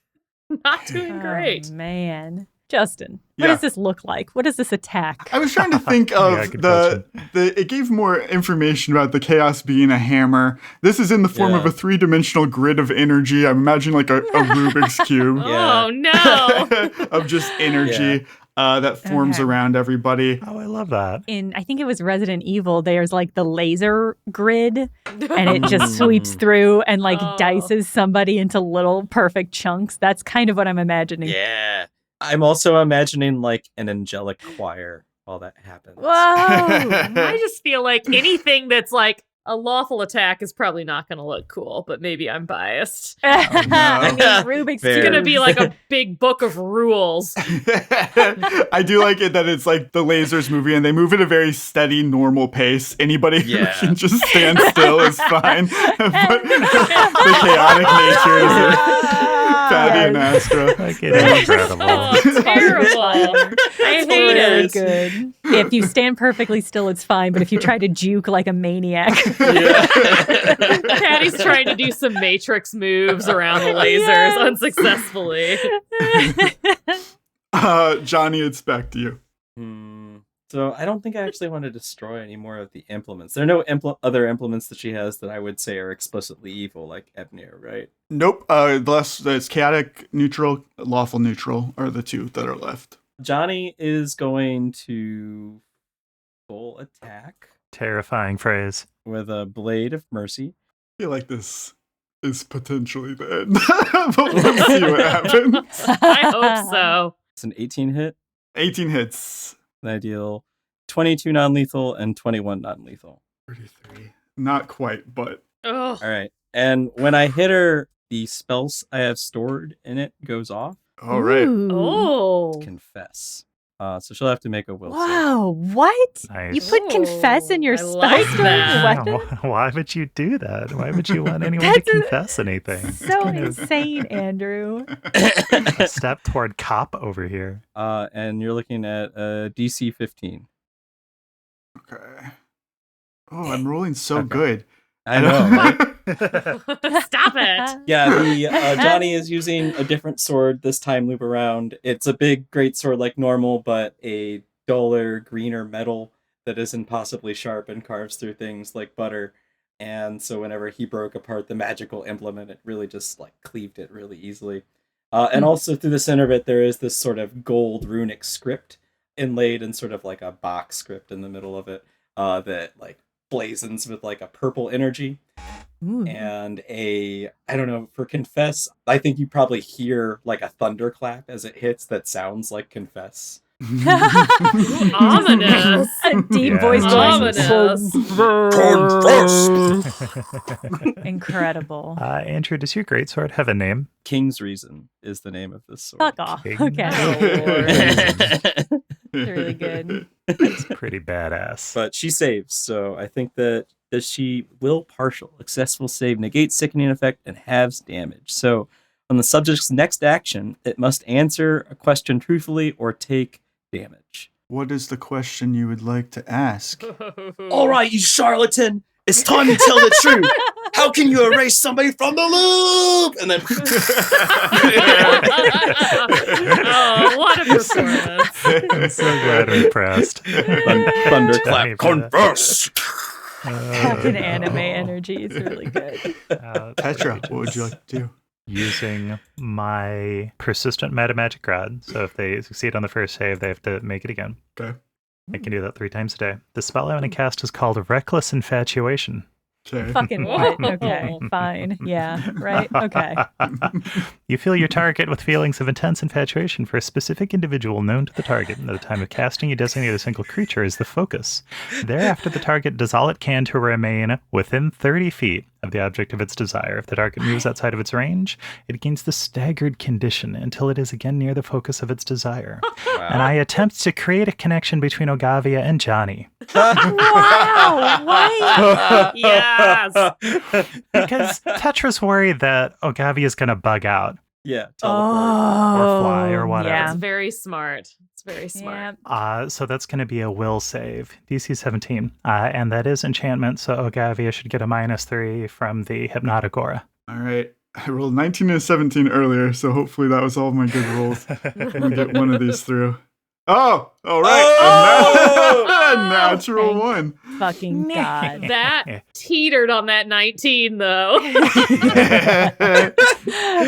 Not doing great. Oh, man. Justin, what Yeah. does this look like? What is this attack? I was trying to think of Yeah, good it gave more information about the chaos being a hammer. This is in the form of Yeah. a 3-dimensional grid of energy. I'm imagining like a Rubik's Cube Oh no. of just energy that forms Okay. around everybody. Oh, I love that. In I think it was Resident Evil, there's like the laser grid and it just sweeps through and like Oh. dices somebody into little perfect chunks. That's kind of what I'm imagining. Yeah. I'm also imagining like an angelic choir while that happens. Whoa. I just feel like anything that's like A lawful attack is probably not going to look cool, but maybe I'm biased. I mean, Rubik's Fair. It's Cube. going to be like a big book of rules. I do like it that it's like the Lasers movie and they move at a very steady, normal pace. Anybody Yeah. who can just stand still is fine. But the chaotic nature is Patty and Astra. Like, it is incredible. Oh, terrible. I hate Really it. good. If you stand perfectly still, it's fine. But if you try to juke like a maniac, Patty's trying to do some Matrix moves around the lasers Yes. unsuccessfully. Johnny, it's back to you. So I don't think I actually want to destroy any more of the implements. There are no other implements that she has that I would say are explicitly evil, like Ebnir, right? Nope. It's chaotic, neutral, lawful, neutral are the two that are left. Johnny is going to full attack Terrifying phrase. with a Blade of Mercy. I feel like this is potentially bad. But we'll see what happens. I hope so. It's an 18 hit. 18 hits. And I deal 22 non-lethal and 21 non-lethal. 33. Not quite, but Ugh. All right. And when I hit her, the spells I have stored in it goes off. all right. Ooh. Oh. Confess. So she'll have to make a will save. Wow, what? Nice. You put confess in your I spell like storing that. weapon? Why would you do that? Why would you want anyone to That's confess anything? So insane, Andrew. A step toward cop over here. And you're looking at DC 15. Okay. Oh, I'm rolling so Okay. good. I know, right? Stop it. Yeah, the Johnny is using a different sword this time loop around. It's a big, great sword like normal, but a duller, greener metal that is impossibly sharp and carves through things like butter. And so whenever he broke apart the magical implement, it really just like cleaved it really easily. And also through the center of it, there is this sort of gold runic script inlaid in sort of like a box script in the middle of it that like blazons with like a purple energy. Ooh. And I don't know, for confess, I think you probably hear like a thunderclap as it hits that sounds like confess. Ominous. A deep Yeah. voice going, Ominous. incredible. Andrew, does your greatsword have a name? King's Reason is the name of this sword. Fuck off. King. Okay. Oh, It's really good. It's pretty badass. But she saves, so I think that she will partial. Successful save negates sickening effect and halves damage. So on the subject's next action, it must answer a question truthfully or take damage. What is the question you would like to ask? All right, you charlatan. It's time to tell the truth. How can you erase somebody from the loop? And then Oh, what a performance. I'm so glad I'm impressed. Thunderclap. confess. Fucking anime energy is really good. Petra, what would you like to do? Using my persistent meta magic rod. So if they succeed on the first save, they have to make it again. Okay. I can do that 3 times a day. The spell I want to cast is called Reckless Infatuation. Okay. Fucking what? Okay, fine. Yeah, right? Okay. You fill your target with feelings of intense infatuation for a specific individual known to the target. At the time of casting, you designate a single creature as the focus. Thereafter, the target does all it can to remain within 30 feet of the object of its desire. If the target moves outside of its range, it gains the staggered condition until it is again near the focus of its desire. And I attempt to create a connection between Ogavia and Johnny. Wow, what? Yes. Because Tetra's worried that Ogavia is going to bug out. Yeah, teleport. Oh, Or fly or whatever. Yeah. It's very smart. It's very smart. So that's going to be a will save, DC 17. And that is enchantment, so Ogavia should get a -3 from the Hypnotic Aura. All right. I rolled 19 and 17 earlier, so hopefully that was all of my good rolls. I'm going to get one of these through. Oh, all right. Oh! A natural Thank one. Fucking God. That teetered on that 19, though.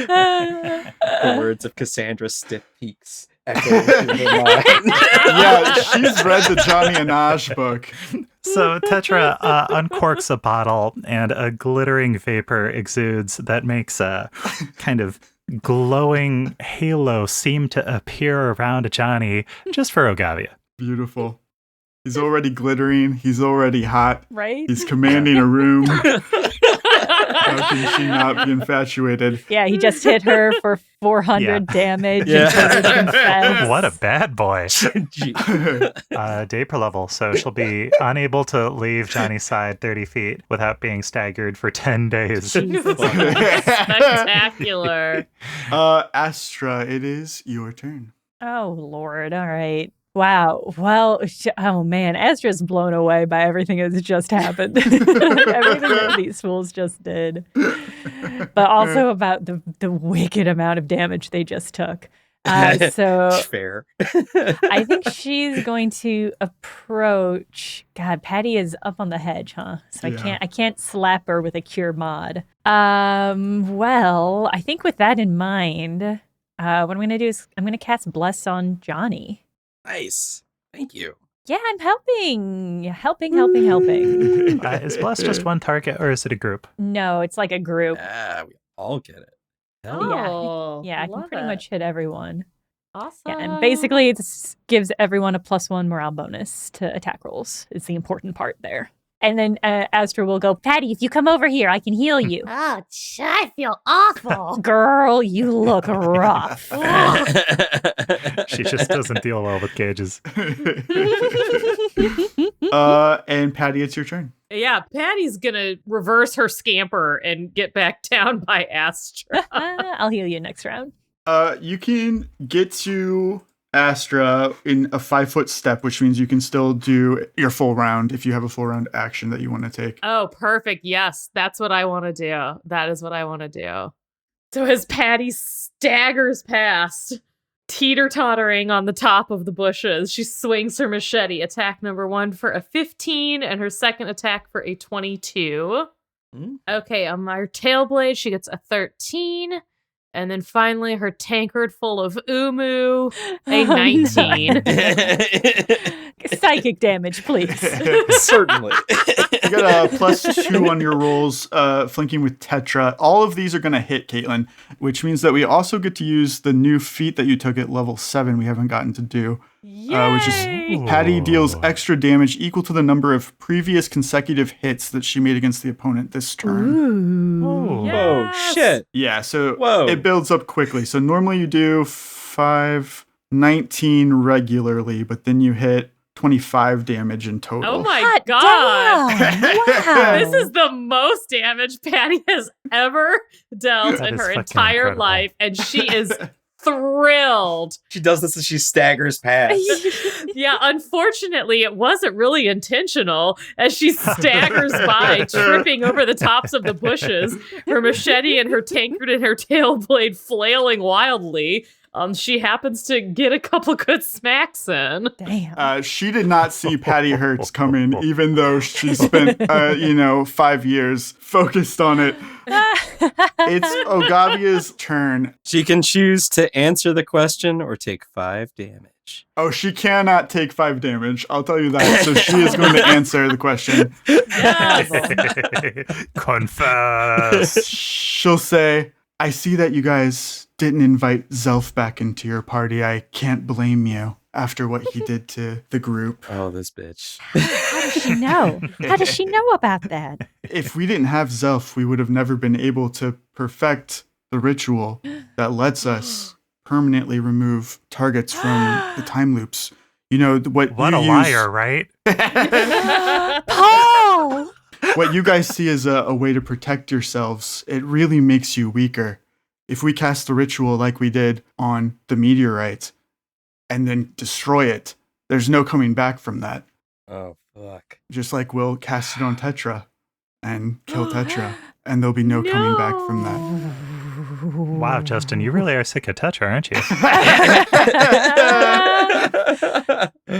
The words of Cassandra's stiff peaks echoing through her mind. Yeah, she's read the Johnny and Ash book. So Tetra uncorks a bottle, and a glittering vapor exudes that makes a kind of glowing halo seem to appear around Johnny just for Ogavia. Beautiful. He's already glittering. He's already hot. Right? He's commanding a room. How can she not be infatuated? Yeah, he just hit her for 400 damage. Yeah. And told her to confess. What a bad boy. Gee. Day per level, so she'll be unable to leave Johnny's side 30 feet without being staggered for 10 days. Spectacular. Astra, it is your turn. Oh, Lord. All right. Wow. Well, oh man, Astra's blown away by everything that's just happened. Everything that these fools just did. But also about the wicked amount of damage they just took. So Fair. I think she's going to approach. God, Patty is up on the hedge, huh? So Yeah. I can't slap her with a cure mod. Well, I think with that in mind, what I'm gonna do is I'm gonna cast Bless on Johnny. Nice. Thank you. Yeah, I'm helping. Helping. Is Bless just one target, or is it a group? No, it's like a group. Yeah, we all get it. Hell Oh, Yeah, I can love pretty it. much hit everyone. Awesome. Yeah, and basically it gives everyone a +1 morale bonus to attack rolls. It's the important part there. And then Astra will go, Patty, if you come over here, I can heal you. Oh, I feel awful. Girl, you look rough. She just doesn't deal well with gauges. And Patty, it's your turn. Yeah, Patty's gonna reverse her scamper and get back down by Astra. I'll heal you next round. You can get to Astra in a 5-foot step, which means you can still do your full round if you have a full round action that you want to take. Oh, perfect. Yes, that's what I want to do. That is what I want to do. So as Patty staggers past, teeter-tottering on the top of the bushes, she swings her machete. Attack number 1 for a 15 and her second attack for a 22. Okay, on my tail blade, she gets a 13. And then finally, her tankard full of umu, a 19. Psychic damage, please. Certainly. You got a +2 on your rolls, flanking with Tetra. All of these are going to hit, Caitlin, which means that we also get to use the new feat that you took at level 7 we haven't gotten to do. Which is Patty deals extra damage equal to the number of previous consecutive hits that she made against the opponent this turn. Ooh. Yes. Oh, shit. Yeah, so Whoa. it builds up quickly. So normally you do 19 regularly, but then you hit 25 damage in total. Oh my Hot god. damn. Wow. This is the most damage Patty has ever dealt That in is her fucking entire incredible. life, and she is thrilled. She does this as she staggers past. Yeah, unfortunately, it wasn't really intentional as she staggers by, tripping over the tops of the bushes, her machete and her tankard and her tail blade flailing wildly. She happens to get a couple good smacks in. Damn. She did not see Patty Hertz coming, even though she spent, 5 years focused on it. It's Ogavia's turn. She can choose to answer the question or take 5 damage. Oh, she cannot take 5 damage. I'll tell you that. So she is going to answer the question. Yes. Confess. She'll say, I see that you guys didn't invite Zelf back into your party. I can't blame you after what he did to the group. Oh, this bitch. How does she know? How does she know about that? If we didn't have Zelf, we would have never been able to perfect the ritual that lets us permanently remove targets from the time loops. You know, what What you a use- liar, right? Paul! What you guys see as a way to protect yourselves, it really makes you weaker. If we cast the ritual like we did on the meteorite and then destroy it, there's no coming back from that. Oh, fuck. Just like we'll cast it on Tetra and kill Tetra, and there'll be no coming back from that. Wow, Justin, you really are sick of Tetra, aren't you?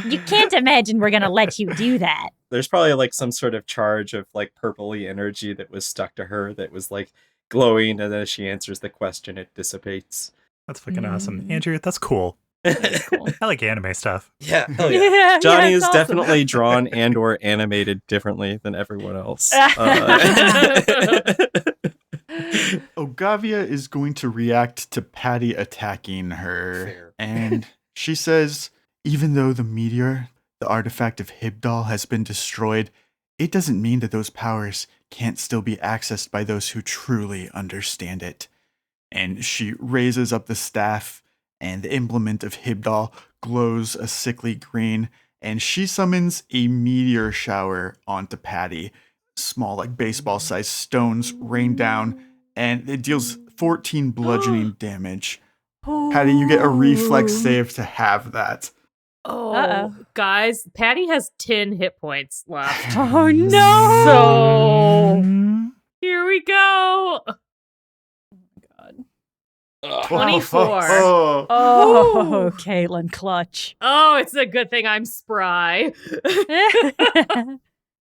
You can't imagine we're going to let you do that. There's probably like some sort of charge of like purpley energy that was stuck to her that was like glowing, and then as she answers the question, it dissipates. That's fucking awesome. Andrew, that's cool. Cool. I like anime stuff. Yeah, hell yeah. Yeah, Johnny it's is awesome. definitely drawn and or animated differently than everyone else. Ogavia is going to react to Patty attacking her. Fair. And she says, even though the meteor the artifact of Hibdal has been destroyed, it doesn't mean that those powers can't still be accessed by those who truly understand it. And she raises up the staff, and the implement of Hibdal glows a sickly green, and she summons a meteor shower onto Patty. Small, like baseball-sized stones rain down, and it deals 14 bludgeoning damage. Patty, you get a reflex save to have that. Oh, guys, Patty has 10 hit points left. Oh no! So here we go. Oh God. 24. Oh, Caitlin, clutch. Oh, it's a good thing I'm spry.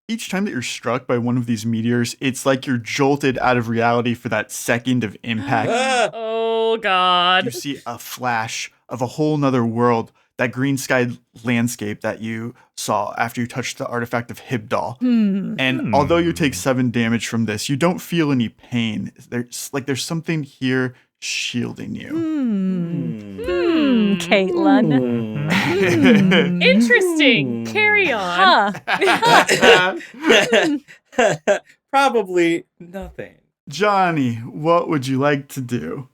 Each time that you're struck by one of these meteors, it's like you're jolted out of reality for that second of impact. Oh, God. You see a flash of a whole nother world, that green sky landscape that you saw after you touched the artifact of Hibdal. And although you take 7 damage from this, you don't feel any pain. There's something here shielding you. Caitlin. Interesting. Carry on. Probably nothing. Johnny, what would you like to do?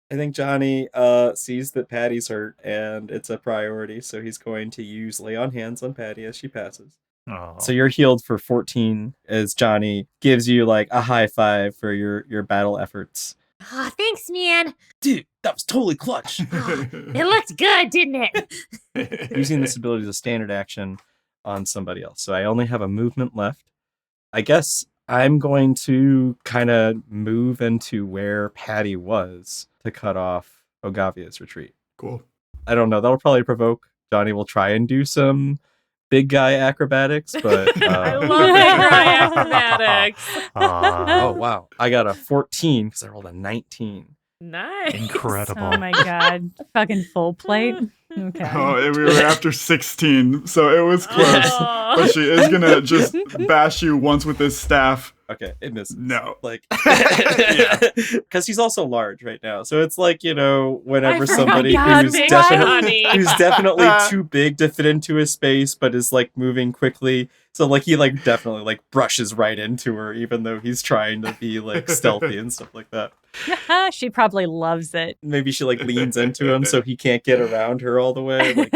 I think Johnny sees that Patty's hurt and it's a priority, so he's going to use lay on hands on Patty as she passes. Oh. So you're healed for 14 as Johnny gives you like a high five for your battle efforts. Oh, thanks, man. Dude, that was totally clutch. It looked good, didn't it? Using this ability as a standard action on somebody else. So I only have a movement left. I guess I'm going to kind of move into where Patty was to cut off Ogavia's retreat. Cool. I don't know. That'll probably provoke. Johnny will try and do some big guy acrobatics, but I love big guy acrobatics. oh wow, I got a 14 because I rolled a 19. Nice. Incredible. Oh my God. Fucking full plate. Okay. Oh, we were after 16, so it was close. Oh. But she is gonna just bash you once with this staff. Okay, it misses. No. Like, because he's also large right now. So it's like, whenever I forgot somebody God, who's big definitely, honey. who's definitely too big to fit into his space, but is like moving quickly. So like he like definitely like brushes right into her, even though he's trying to be like stealthy and stuff like that. She probably loves it. Maybe she like leans into him so he can't get around her all the way. Like,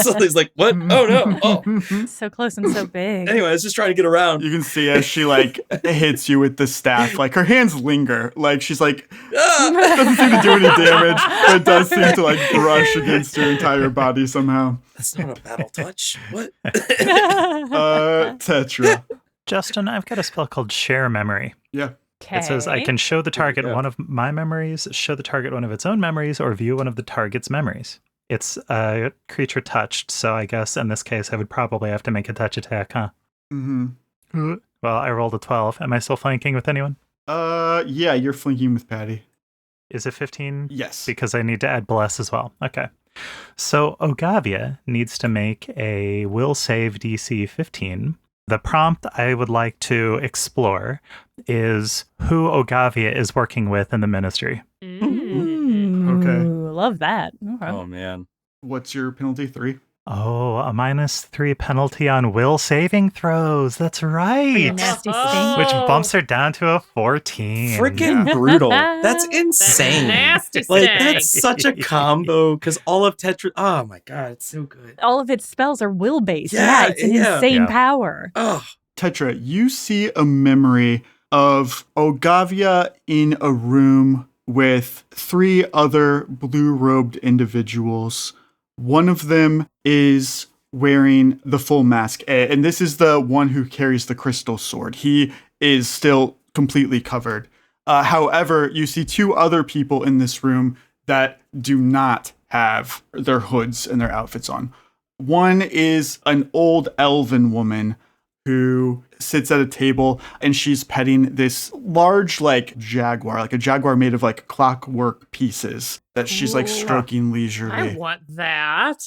so he's like, what? Oh no! Oh. So close and so big. Anyway, I was just trying to get around. You can see as she like hits you with the staff, like her hands linger. Like she's like doesn't seem to do any damage, but it does seem to like brush against your entire body somehow. That's not a battle touch. What? Tetra. Justin, I've got a spell called Share Memory. Yeah. It says I can show the target one of my memories, show the target one of its own memories, or view one of the target's memories. It's a creature touched, so I guess in this case I would probably have to make a touch attack, huh? Mm-hmm. Well, I rolled a 12. Am I still flanking with anyone? Yeah, you're flanking with Patty. Is it 15? Yes. Because I need to add bless as well. Okay. So Ogavia needs to make a will save DC 15. The prompt I would like to explore is who Ogavia is working with in the ministry. Okay. Love that. Okay. Oh man. What's your penalty? 3? Oh, a -3 penalty on will saving throws. That's right. Nasty Oh. stink. Which bumps her down to a 14. Freaking brutal. That's insane. Nasty Like, stank. that's such a combo, because all of Tetra... Oh my god, it's so good. All of its spells are will based. Yeah, It's an yeah. insane Yeah. power. Oh, Tetra, you see a memory of Ogavia in a room with 3 other blue-robed individuals. One of them is wearing the full mask, and this is the one who carries the crystal sword. He is still completely covered. However, you see 2 other people in this room that do not have their hoods and their outfits on. One is an old elven woman who sits at a table, and she's petting this large, like, jaguar, like a jaguar made of, like, clockwork pieces that she's, like, Ooh. stroking leisurely. I want that.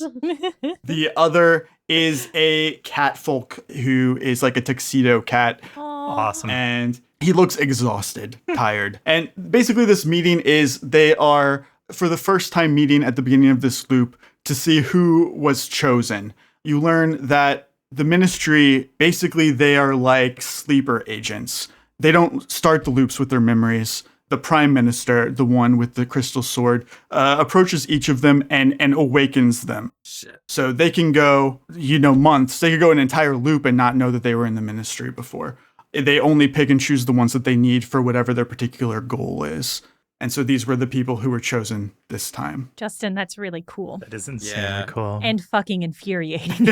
The other is a catfolk who is, like, a tuxedo cat, Awesome. and he looks exhausted, tired. And basically this meeting is they are, for the first time, meeting at the beginning of this loop to see who was chosen. you learn that the Ministry, basically, they are like sleeper agents. They don't start the loops with their memories. The Prime Minister, the one with the crystal sword, approaches each of them and awakens them. Shit. So they can go, months. They could go an entire loop and not know that they were in the Ministry before. They only pick and choose the ones that they need for whatever their particular goal is. And so these were the people who were chosen this time. Justin, that's really cool. That is insanely Yeah. cool. And fucking infuriating.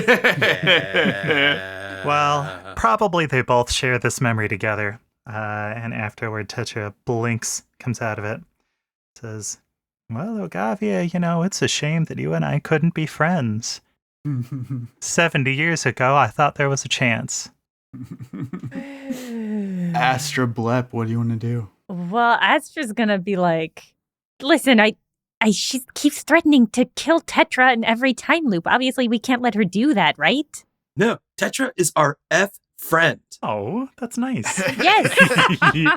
Yeah. Well, probably they both share this memory together. And afterward, Tetra blinks, comes out of it, says, well, Ogavia, it's a shame that you and I couldn't be friends. 70 years ago, I thought there was a chance. Astra Blep, what do you want to do? Well, Astra's gonna be like, listen, she keeps threatening to kill Tetra in every time loop. Obviously, we can't let her do that, right? No, Tetra is our F friend. Oh, that's nice. Yes.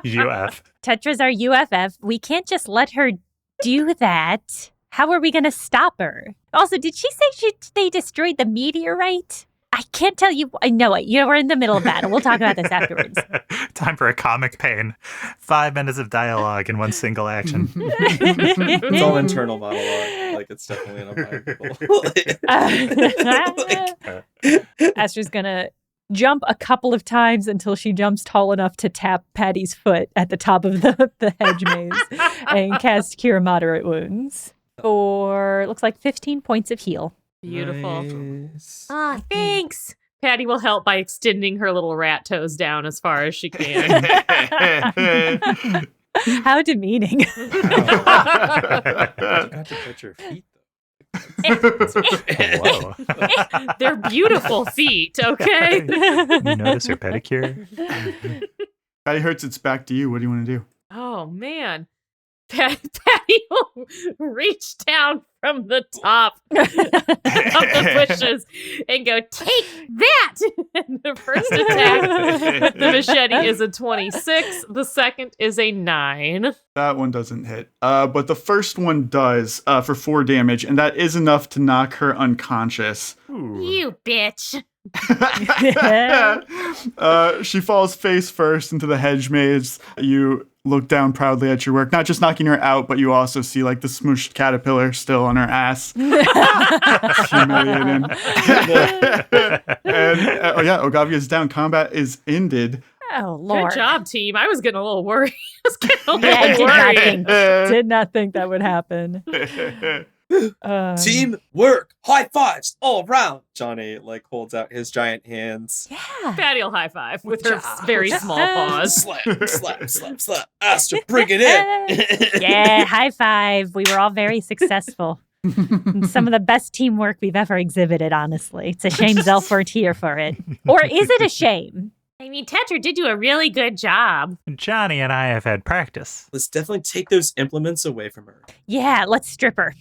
UF. Tetra's our UFF. We can't just let her do that. How are we gonna stop her? Also, did she say they destroyed the meteorite? I can't tell you. I know it. We're in the middle of battle. We'll talk about this afterwards. Time for a comic pain. 5 minutes of dialogue in one single action. It's all internal monologue. Like, it's definitely unavoidable. Astra's gonna jump a couple of times until she jumps tall enough to tap Patty's foot at the top of the hedge maze and cast Cure Moderate Wounds for, looks like 15 points of heal. Beautiful. Nice. Aw, thanks. Patty will help by extending her little rat toes down as far as she can. How demeaning. You got to touch your feet, Whoa. They're beautiful feet, okay? You notice her pedicure? Patty Hurts, it's back to you. What do you want to do? Oh, man. Patty will reach down from the top of the bushes and go, take that! And the first attack with the machete is a 26. The second is a 9. That one doesn't hit. But the first one does for 4 damage, and that is enough to knock her unconscious. You bitch. She falls face first into the hedge maze. You look down proudly at your work, not just knocking her out, but you also see like the smooshed caterpillar still on her ass. Humiliating. And Ogavia's down. Combat is ended. Oh, Lord. Good job, team. I was getting a little worried. Did not think that would happen. Teamwork. High fives all around. Johnny holds out his giant hands. Yeah. Patty will high five with her very small paws. Slap, slap, slap, slap. Astra, bring it in. Yeah, high five. We were all very successful. Some of the best teamwork we've ever exhibited, honestly. It's a shame Zelf weren't here for it. Or is it a shame? I mean, Tetra did do a really good job. Johnny and I have had practice. Let's definitely take those implements away from her. Yeah, let's strip her.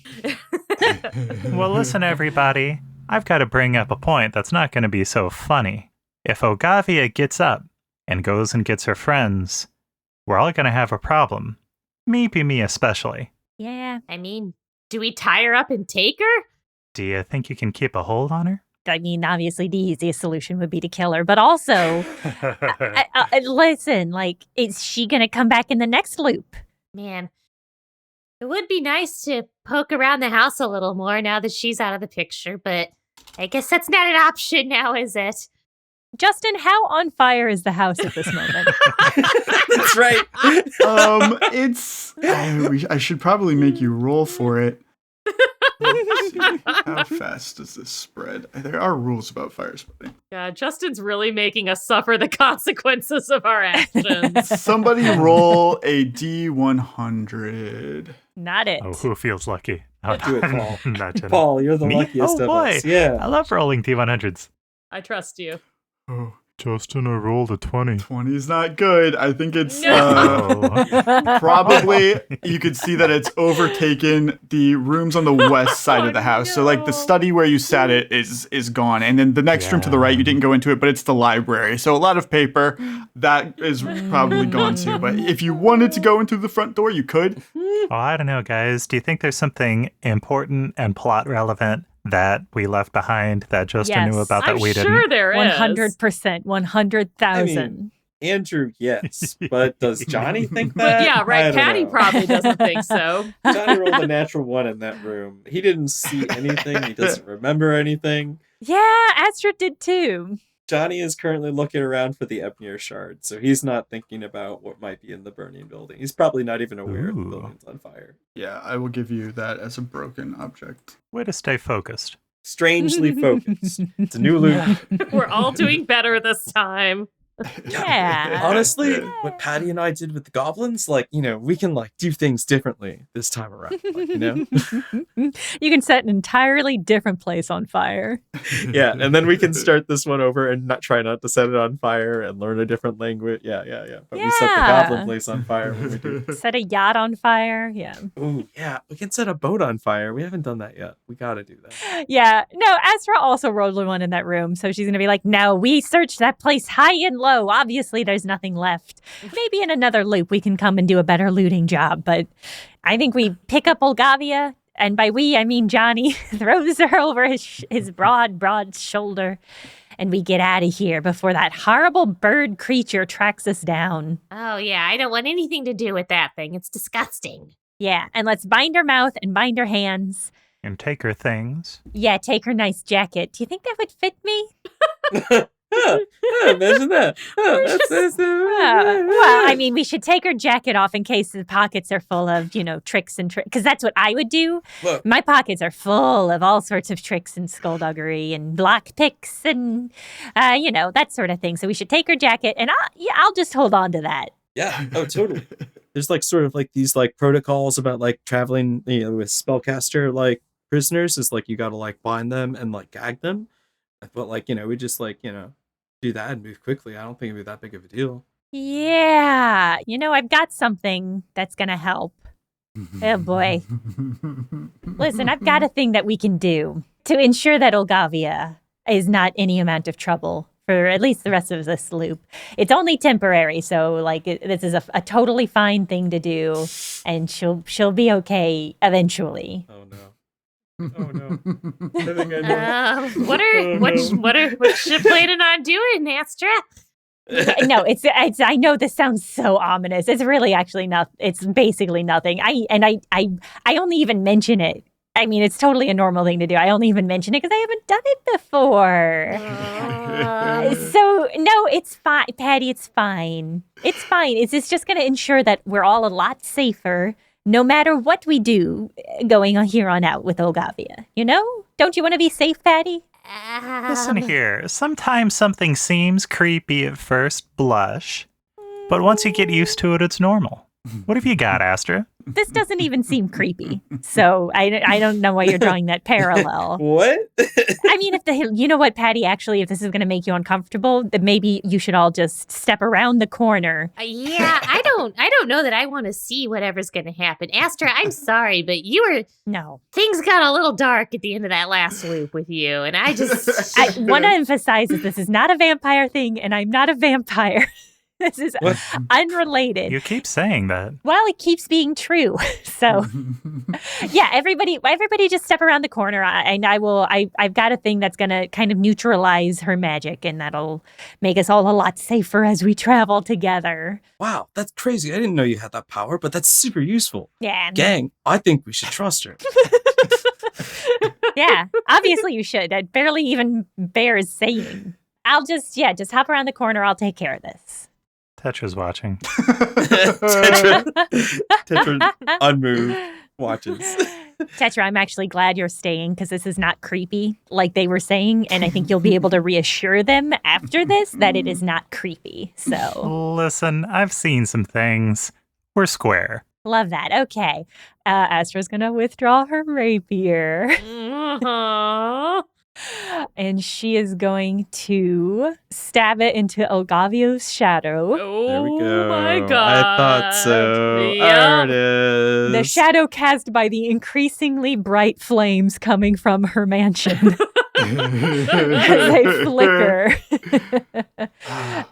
Well, listen, everybody. I've got to bring up a point that's not going to be so funny. If Ogavia gets up and goes and gets her friends, we're all going to have a problem. Maybe me especially. Yeah. I mean, do we tie her up and take her? Do you think you can keep a hold on her? I mean, obviously the easiest solution would be to kill her, but also, listen, is she going to come back in the next loop? Man, it would be nice to poke around the house a little more now that she's out of the picture, but I guess that's not an option now, is it? Justin, how on fire is the house at this moment? That's right. I should probably make you roll for it. How fast does this spread? There are rules about fire spreading. Yeah, Justin's really making us suffer the consequences of our actions. Somebody roll a D100. Not it. Oh, who feels lucky? Do it, Paul. Not Jenna. Paul, you're the Me? luckiest Oh, of boy. us. Yeah. I love rolling D100s. I trust you. Oh, Justin, I rolled a 20. 20 is not good. I think it's Oh. probably, you could see that it's overtaken the rooms on the west side of the house. So the study where you sat it is gone. And then the next room to the right, you didn't go into it, but it's the library. So a lot of paper, that is probably gone too. But if you wanted to go into the front door, you could. Oh, I don't know, guys. Do you think there's something important and plot relevant that we left behind that Justin knew Yes. about that I'm we sure didn't? there is. 100%, 100,000. I mean, Andrew, yes, but does Johnny think But that? yeah, I right. don't Patty know. probably doesn't think so. Johnny rolled a natural 1 in that room. He didn't see anything. He doesn't remember anything. Yeah, Astrid did too. Johnny is currently looking around for the Ebnir shard, so he's not thinking about what might be in the burning building. He's probably not even aware the Ooh. building's on fire. Yeah, I will give you that as a broken object. Way to stay focused. Strangely focused. It's a new loop. We're all doing better this time. Yeah. Honestly, what Patty and I did with the goblins, like, we can like do things differently this time around. Like, You can set an entirely different place on fire. Yeah, and then we can start this one over and try not to set it on fire and learn a different language. Yeah. But we set the Yeah. goblin place on fire when we do. Set a yacht on fire. Yeah. Ooh, yeah, we can set a boat on fire. We haven't done that yet. We gotta do that. Yeah. No, Astra also rolled one in that room. So she's going to be like, no, we searched that place high and low. Obviously, there's nothing left. Maybe in another loop, we can come and do a better looting job. But I think we pick up Ogavia. And by we, I mean Johnny throws her over his broad shoulder. And we get out of here before that horrible bird creature tracks us down. Oh, yeah, I don't want anything to do with that thing. It's disgusting. Yeah. And let's bind her mouth and bind her hands. And take her things. Yeah, take her nice jacket. Do you think that would fit me? Imagine that. Well, I mean, we should take her jacket off in case the pockets are full of, tricks and tricks. Because that's what I would do. Look. My pockets are full of all sorts of tricks and skullduggery and block picks and, that sort of thing. So we should take her jacket, and I'll just hold on to that. Yeah. Oh, totally. There's like sort of like these like protocols about like traveling, with spellcaster like prisoners. Is like you got to like bind them and like gag them. But like we just like do that and move quickly. I don't think it'd be that big of a deal. Yeah. I've got something that's going to help. Oh, boy. Listen, I've got a thing that we can do to ensure that Ogavia is not any amount of trouble for at least the rest of this loop. It's only temporary, so like this is a totally fine thing to do, and she'll be okay eventually. Oh no. Oh no. I think I know. What's she planning on doing, Astra? No, it's I know this sounds so ominous. It's really actually not. It's basically nothing. I only even mention it. I mean, it's totally a normal thing to do. I only even mention it because I haven't done it before. So, no, it's fine. Patty, it's fine. It's fine. It's just going to ensure that we're all a lot safer no matter what we do going on here on out with Ogavia. Don't you want to be safe, Patty? Listen here. Sometimes something seems creepy at first blush, but once you get used to it, it's normal. What have you got, Astra? This doesn't even seem creepy. So I don't know why you're drawing that parallel. What? I mean, you know what, Patty, actually, if this is going to make you uncomfortable, then maybe you should all just step around the corner. Yeah, I don't know that I want to see whatever's going to happen. Astra, I'm sorry, but No. things got a little dark at the end of that last loop with you, and I want to emphasize that this is not a vampire thing, and I'm not a vampire. This is What? unrelated. You keep saying that. Well, it keeps being true. So, yeah, everybody just step around the corner, and I've got a thing that's going to kind of neutralize her magic, and that'll make us all a lot safer as we travel together. Wow, that's crazy. I didn't know you had that power, but that's super useful. Yeah. Gang, I think we should trust her. Yeah, obviously you should. That barely even bears saying. I'll just hop around the corner. I'll take care of this. Tetra's watching. Tetra unmoved watches. Tetra, I'm actually glad you're staying because this is not creepy like they were saying. And I think you'll be able to reassure them after this that it is not creepy. So Listen, I've seen some things. We're square. love that. Okay. Astra's going to withdraw her rapier. Aw. And she is going to stab it into Ogavia's shadow. Oh There we go. my god. I thought so. There Yep. it is. The shadow cast by the increasingly bright flames coming from her mansion. As they flicker.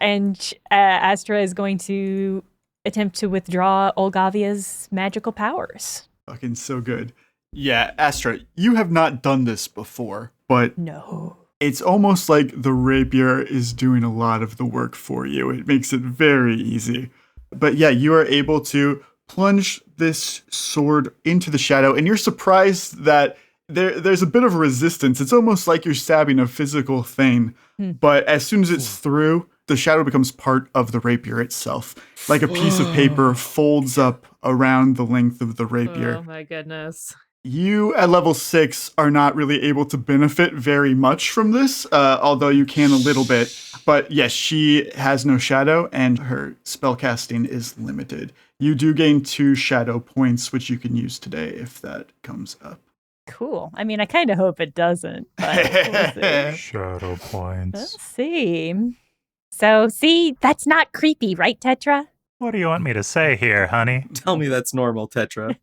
And Astra is going to attempt to withdraw Olgavia's magical powers. Fucking so good. Yeah, Astra, you have not done this before, but No. it's almost like the rapier is doing a lot of the work for you. It makes it very easy. But yeah, you are able to plunge this sword into the shadow, and you're surprised that there's a bit of resistance. It's almost like you're stabbing a physical thing, but as soon as it's through, the shadow becomes part of the rapier itself. Like a piece of paper folds up around the length of the rapier. Oh my goodness. You at level 6 are not really able to benefit very much from this, although you can a little bit. But yes, she has no shadow and her spellcasting is limited. You do gain 2 shadow points, which you can use today if that comes up. Cool. I mean, I kind of hope it doesn't, but we'll see. Shadow points. Let's see. So, see, that's not creepy, right, Tetra? What do you want me to say here, honey? Tell me that's normal, Tetra.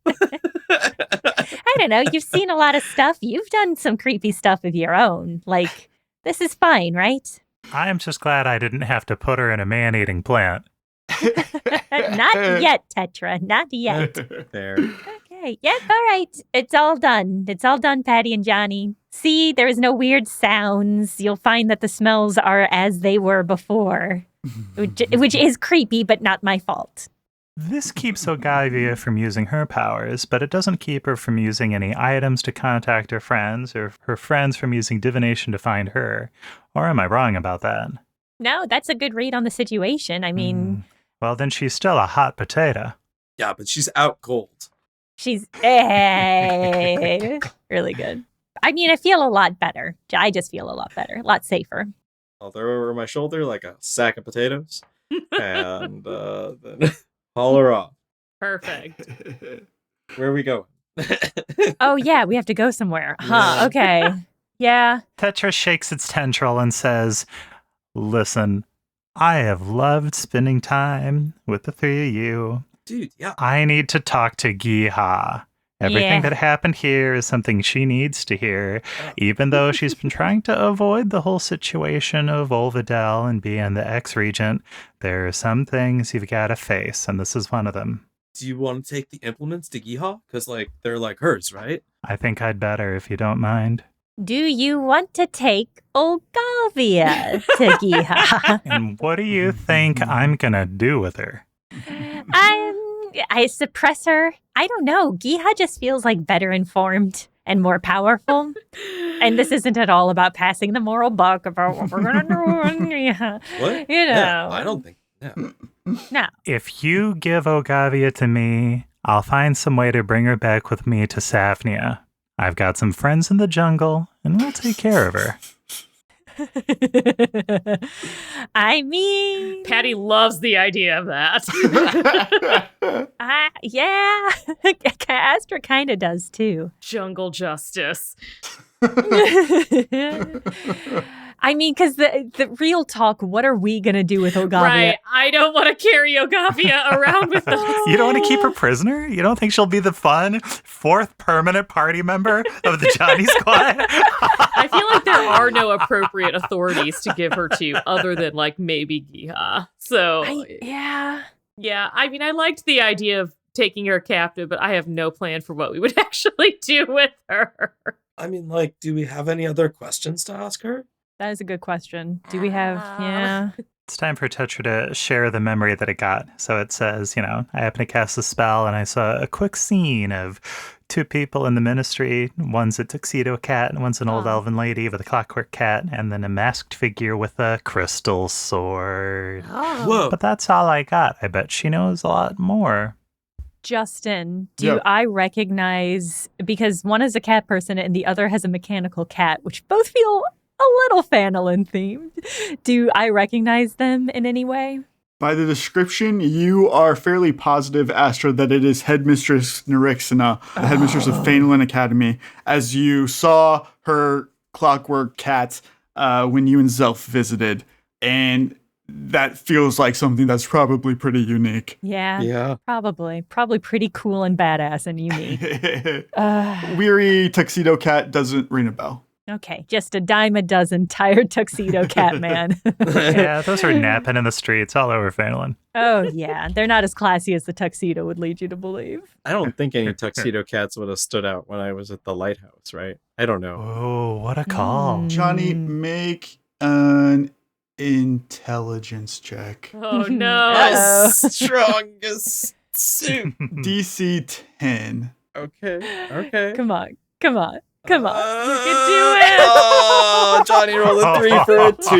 I don't know. You've seen a lot of stuff. You've done some creepy stuff of your own. Like, this is fine, right? I'm just glad I didn't have to put her in a man-eating plant. Not yet, Tetra. Not yet. There. Okay. Yep. All right. It's all done. It's all done, Patty and Johnny. See, there is no weird sounds. You'll find that the smells are as they were before, which is creepy, but not my fault. This keeps Ogavia from using her powers, but it doesn't keep her from using any items to contact her friends, or her friends from using divination to find her. Or am I wrong about that? No, that's a good read on the situation. I mean, Well, then she's still a hot potato. Yeah, but she's out cold. she's really good. I mean, I feel a lot better. I just feel a lot better, a lot safer. I'll throw her over my shoulder like a sack of potatoes, and then haul her off. Perfect. Where are we going? Oh, yeah, we have to go somewhere. Huh, okay. Yeah. Tetra shakes its tendril and says, "Listen, I have loved spending time with the three of you. Dude, yeah. I need to talk to Giha. Everything Yeah. that happened here is something she needs to hear, even though she's been trying to avoid the whole situation of Olvidel and being the ex-regent. There are some things you've got to face, and this is one of them. Do you want to take the implements to Giha? Because, like, they're like hers, right? I think I'd better if you don't mind." Do you want to take Ogavia to Giha? And what do you think I'm gonna do with her? I suppress her. I don't know. Giha just feels like better informed and more powerful. And this isn't at all about passing the moral buck about what we're going to do in Giha. What? You know. Yeah, I don't think. Yeah. No. If you give Ogavia to me, I'll find some way to bring her back with me to Safnia. I've got some friends in the jungle, and we'll take care of her. I mean, Patty loves the idea of that. yeah, Astra kind of does too. Jungle justice. I mean, because the real talk, what are we going to do with Ogavia? Right. I don't want to carry Ogavia around with us. You don't want to keep her prisoner? You don't think she'll be the fun fourth permanent party member of the Johnny Squad? I feel like there are no appropriate authorities to give her to other than, like, maybe Giha. So, Yeah. yeah, I mean, I liked the idea of taking her captive, but I have no plan for what we would actually do with her. I mean, like, do we have any other questions to ask her? That is a good question. Do we have, yeah. It's time for Tetra to share the memory that it got. So it says, I happened to cast a spell and I saw a quick scene of two people in the ministry. One's a tuxedo cat and one's an old elven lady with a clockwork cat, and then a masked figure with a crystal sword. Whoa. But that's all I got. I bet she knows a lot more. Justin, do Yeah. I recognize, because one is a cat person and the other has a mechanical cat, which both feel a little Fanolin themed. Do I recognize them in any way? By the description, you are fairly positive, Astra, that it is Headmistress Nerixina, the headmistress of Fanolin Academy, as you saw her clockwork cat when you and Zelf visited. And that feels like something that's probably pretty unique. Yeah, Yeah. probably. Probably pretty cool and badass and unique. Weary Tuxedo Cat doesn't ring a bell. Okay, just a dime a dozen tired tuxedo cat man. Yeah, those are napping in the streets all over Phelan. Oh, yeah. They're not as classy as the tuxedo would lead you to believe. I don't think any tuxedo cats would have stood out when I was at the lighthouse, right? I don't know. Oh, what a call. Johnny, make an intelligence check. Oh no. Uh-oh. Strongest suit. DC 10. Okay. Come on. You can do it. Oh, Johnny rolled a 3 for a 2.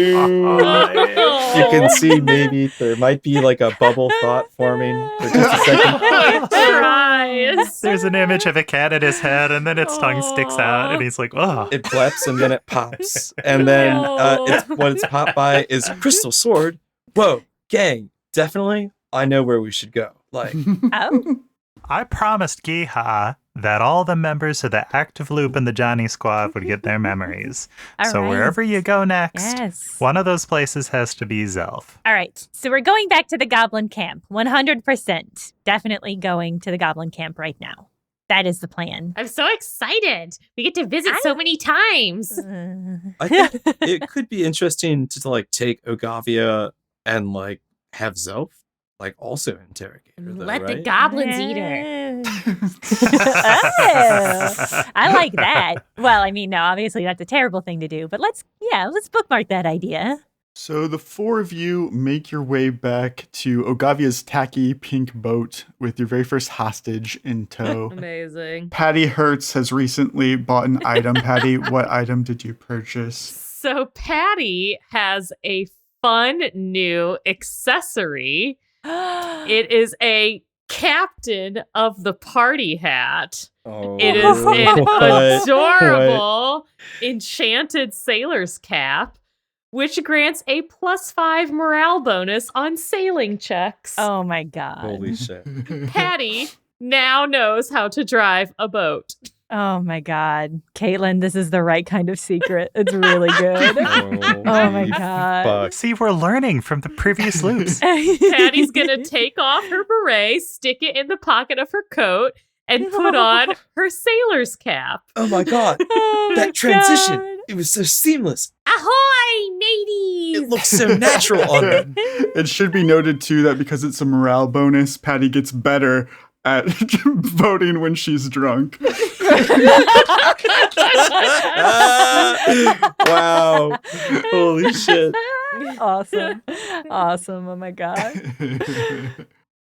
You can see maybe there might be like a bubble thought forming for just a second. Tries. There's an image of a cat in his head, and then its tongue sticks out, and he's like, oh. It flaps and then it pops. And then what it's popped by is Crystal Sword. Whoa, gang, definitely, I know where we should go. Like, Oh. I promised Geeha that all the members of the active loop in the Johnny Squad would get their memories. All So right. wherever you go next, Yes. one of those places has to be Zelf. All right. So we're going back to the Goblin Camp. 100%. Definitely going to the Goblin Camp right now. That is the plan. I'm so excited. We get to visit so many times. I think it could be interesting to like take Ogavia and like have Zelf like also interrogate her, though, Let the right? goblins eat her. Oh, I like that. Well, I mean, no, obviously that's a terrible thing to do, but let's bookmark that idea. So the four of you make your way back to Ogavia's tacky pink boat with your very first hostage in tow. Amazing. Patty Hertz has recently bought an item. Patty, what item did you purchase? So Patty has a fun new accessory. It is a captain of the party hat. Oh, It is an what? adorable enchanted sailor's cap, which grants a +5 morale bonus on sailing checks. Oh my god. Holy shit. Patty now knows how to drive a boat. Oh my god. Caitlin, this is the right kind of secret. It's really good. Oh my Holy god. fuck. See, we're learning from the previous loops. Patty's gonna take off her beret, stick it in the pocket of her coat, and put on her sailor's cap. Oh my god. Oh my That transition. God. It was so seamless. Ahoy, mateys! It looks so natural on them. It should be noted too that because it's a morale bonus, Patty gets better at voting when she's drunk. Wow. Holy shit. Awesome. Awesome. Oh my god.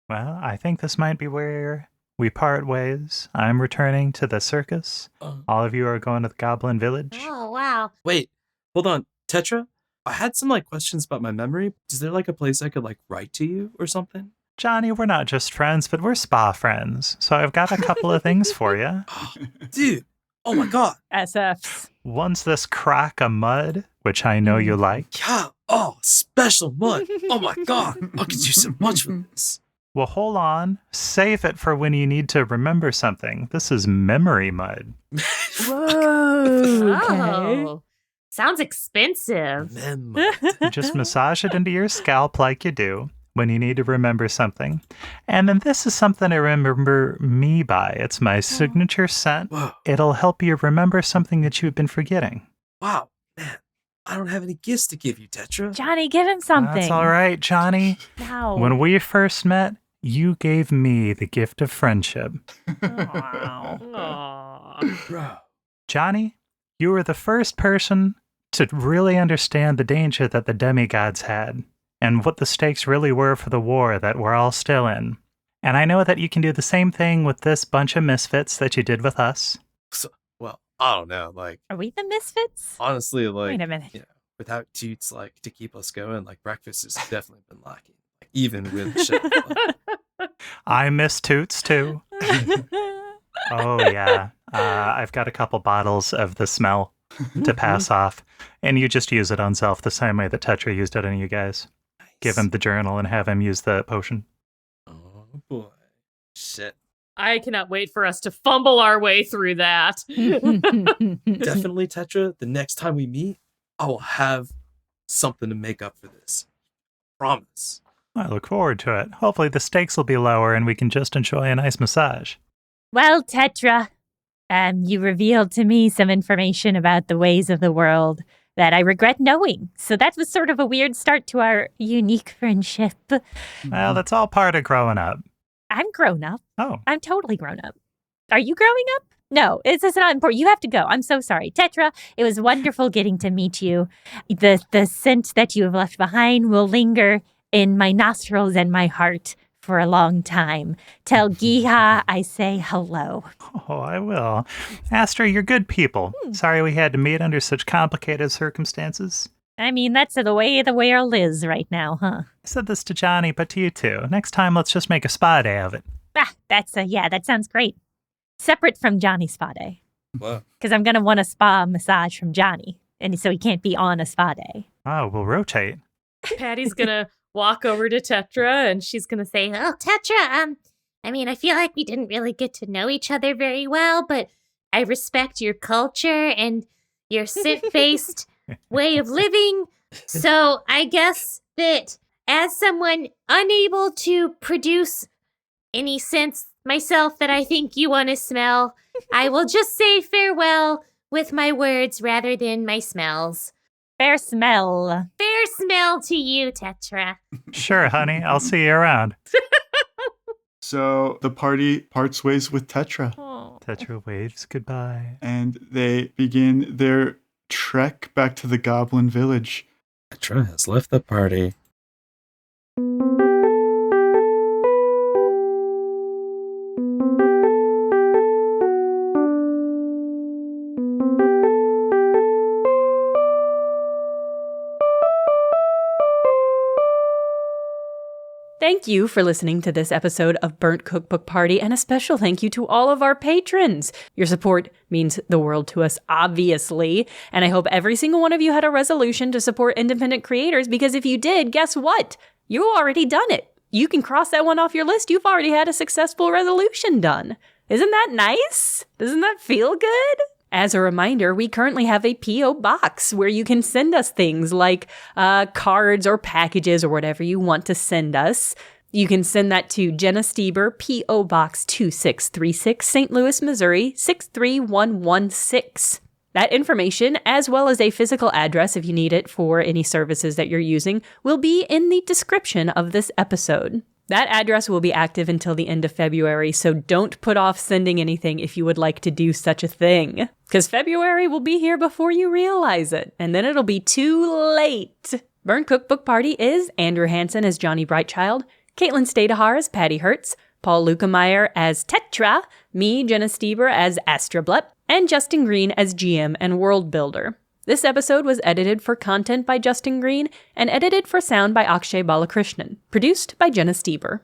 Well, I think this might be where we part ways. I'm returning to the circus. All of you are going to the Goblin Village. Oh, wow. Wait, hold on. Tetra? I had some like questions about my memory. Is there like a place I could like write to you or something? Johnny, we're not just friends, but we're spa friends. So I've got a couple of things for you. Dude, oh my god. SFs. One's this crock of mud, which I know you like. Yeah. Oh, special mud. Oh my god. I could use so much for this. Well, hold on. Save it for when you need to remember something. This is memory mud. Whoa. Okay. Oh, sounds expensive. Mem. You just massage it into your scalp like you do when you need to remember something. And then this is something I remember me by. It's my signature scent. Whoa. It'll help you remember something that you've been forgetting. Wow. Man, I don't have any gifts to give you, Tetra. Johnny, give him something. That's all right, Johnny. No. When we first met, you gave me the gift of friendship. Aw. Aww. Bro. Johnny, you were the first person to really understand the danger that the demigods had and what the stakes really were for the war that we're all still in. And I know that you can do the same thing with this bunch of misfits that you did with us. So, well, I don't know. Like, Are we the misfits? honestly, like, Wait a minute. you know, without Toots, like, to keep us going, like, breakfast has definitely been lacking. Like, even with the show. Like, I miss Toots too. Oh, yeah. I've got a couple bottles of the smell to pass off. And you just use it on Zelf the same way that Tetra used it on you guys. Give him the journal and have him use the potion. oh boy. Shit. I cannot wait for us to fumble our way through that. Definitely, Tetra, the next time we meet, I will have something to make up for this. Promise. I look forward to it. Hopefully the stakes will be lower and we can just enjoy a nice massage. Well, Tetra, You revealed to me some information about the ways of the world that I regret knowing. So that was sort of a weird start to our unique friendship. Well, that's all part of growing up. I'm grown up. Oh. I'm totally grown up. Are you growing up? No, it's not important. You have to go. I'm so sorry. Tetra, it was wonderful getting to meet you. The scent that you have left behind will linger in my nostrils and my heart for a long time. Tell Giha I say hello. Oh, I will. Astra, you're good people. Sorry we had to meet under such complicated circumstances. I mean, that's the way the world is right now, huh? I said this to Johnny, but to you too. Next time, let's just make a spa day of it. That sounds great. Separate from Johnny's spa day. Whoa. Because I'm going to want a spa massage from Johnny. And so he can't be on a spa day. Oh, we'll rotate. Patty's gonna walk over to Tetra and she's gonna say, Oh, Tetra, I feel like we didn't really get to know each other very well, but I respect your culture and your scent-based way of living. So I guess that as someone unable to produce any scents myself that I think you want to smell, I will just say farewell with my words rather than my smells. Faresmell. Fair smell to you, Tetra. Sure, honey. I'll see you around. So the party parts ways with Tetra, oh. Tetra waves goodbye. and they begin their trek back to the Goblin Village. Tetra has left the party. Thank you for listening to this episode of Burnt Cookbook Party, and a special thank you to all of our patrons. Your support means the world to us, obviously, and I hope every single one of you had a resolution to support independent creators, because if you did, guess what? You already done it. You can cross that one off your list. You've already had a successful resolution done. Isn't that nice? Doesn't that feel good? As a reminder, we currently have a P.O. box where you can send us things like cards or packages or whatever you want to send us. You can send that to Jenna Stoeber, P.O. Box 2636, St. Louis, Missouri, 63116. That information, as well as a physical address if you need it for any services that you're using, will be in the description of this episode. That address will be active until the end of February, so don't put off sending anything if you would like to do such a thing. Because February will be here before you realize it, and then it'll be too late. Burn Cookbook Party is Andrew Hansen as Johnny Brightchild, Caitlin Stayduhar as Patty Hertz, Paul Luetkemeyer as Tetra, me, Jenna Stoeber, as Astrablepp, and Justin Green as GM and World Builder. This episode was edited for content by Justin Green and edited for sound by Akshay Balakrishnan. Produced by Jenna Stoeber.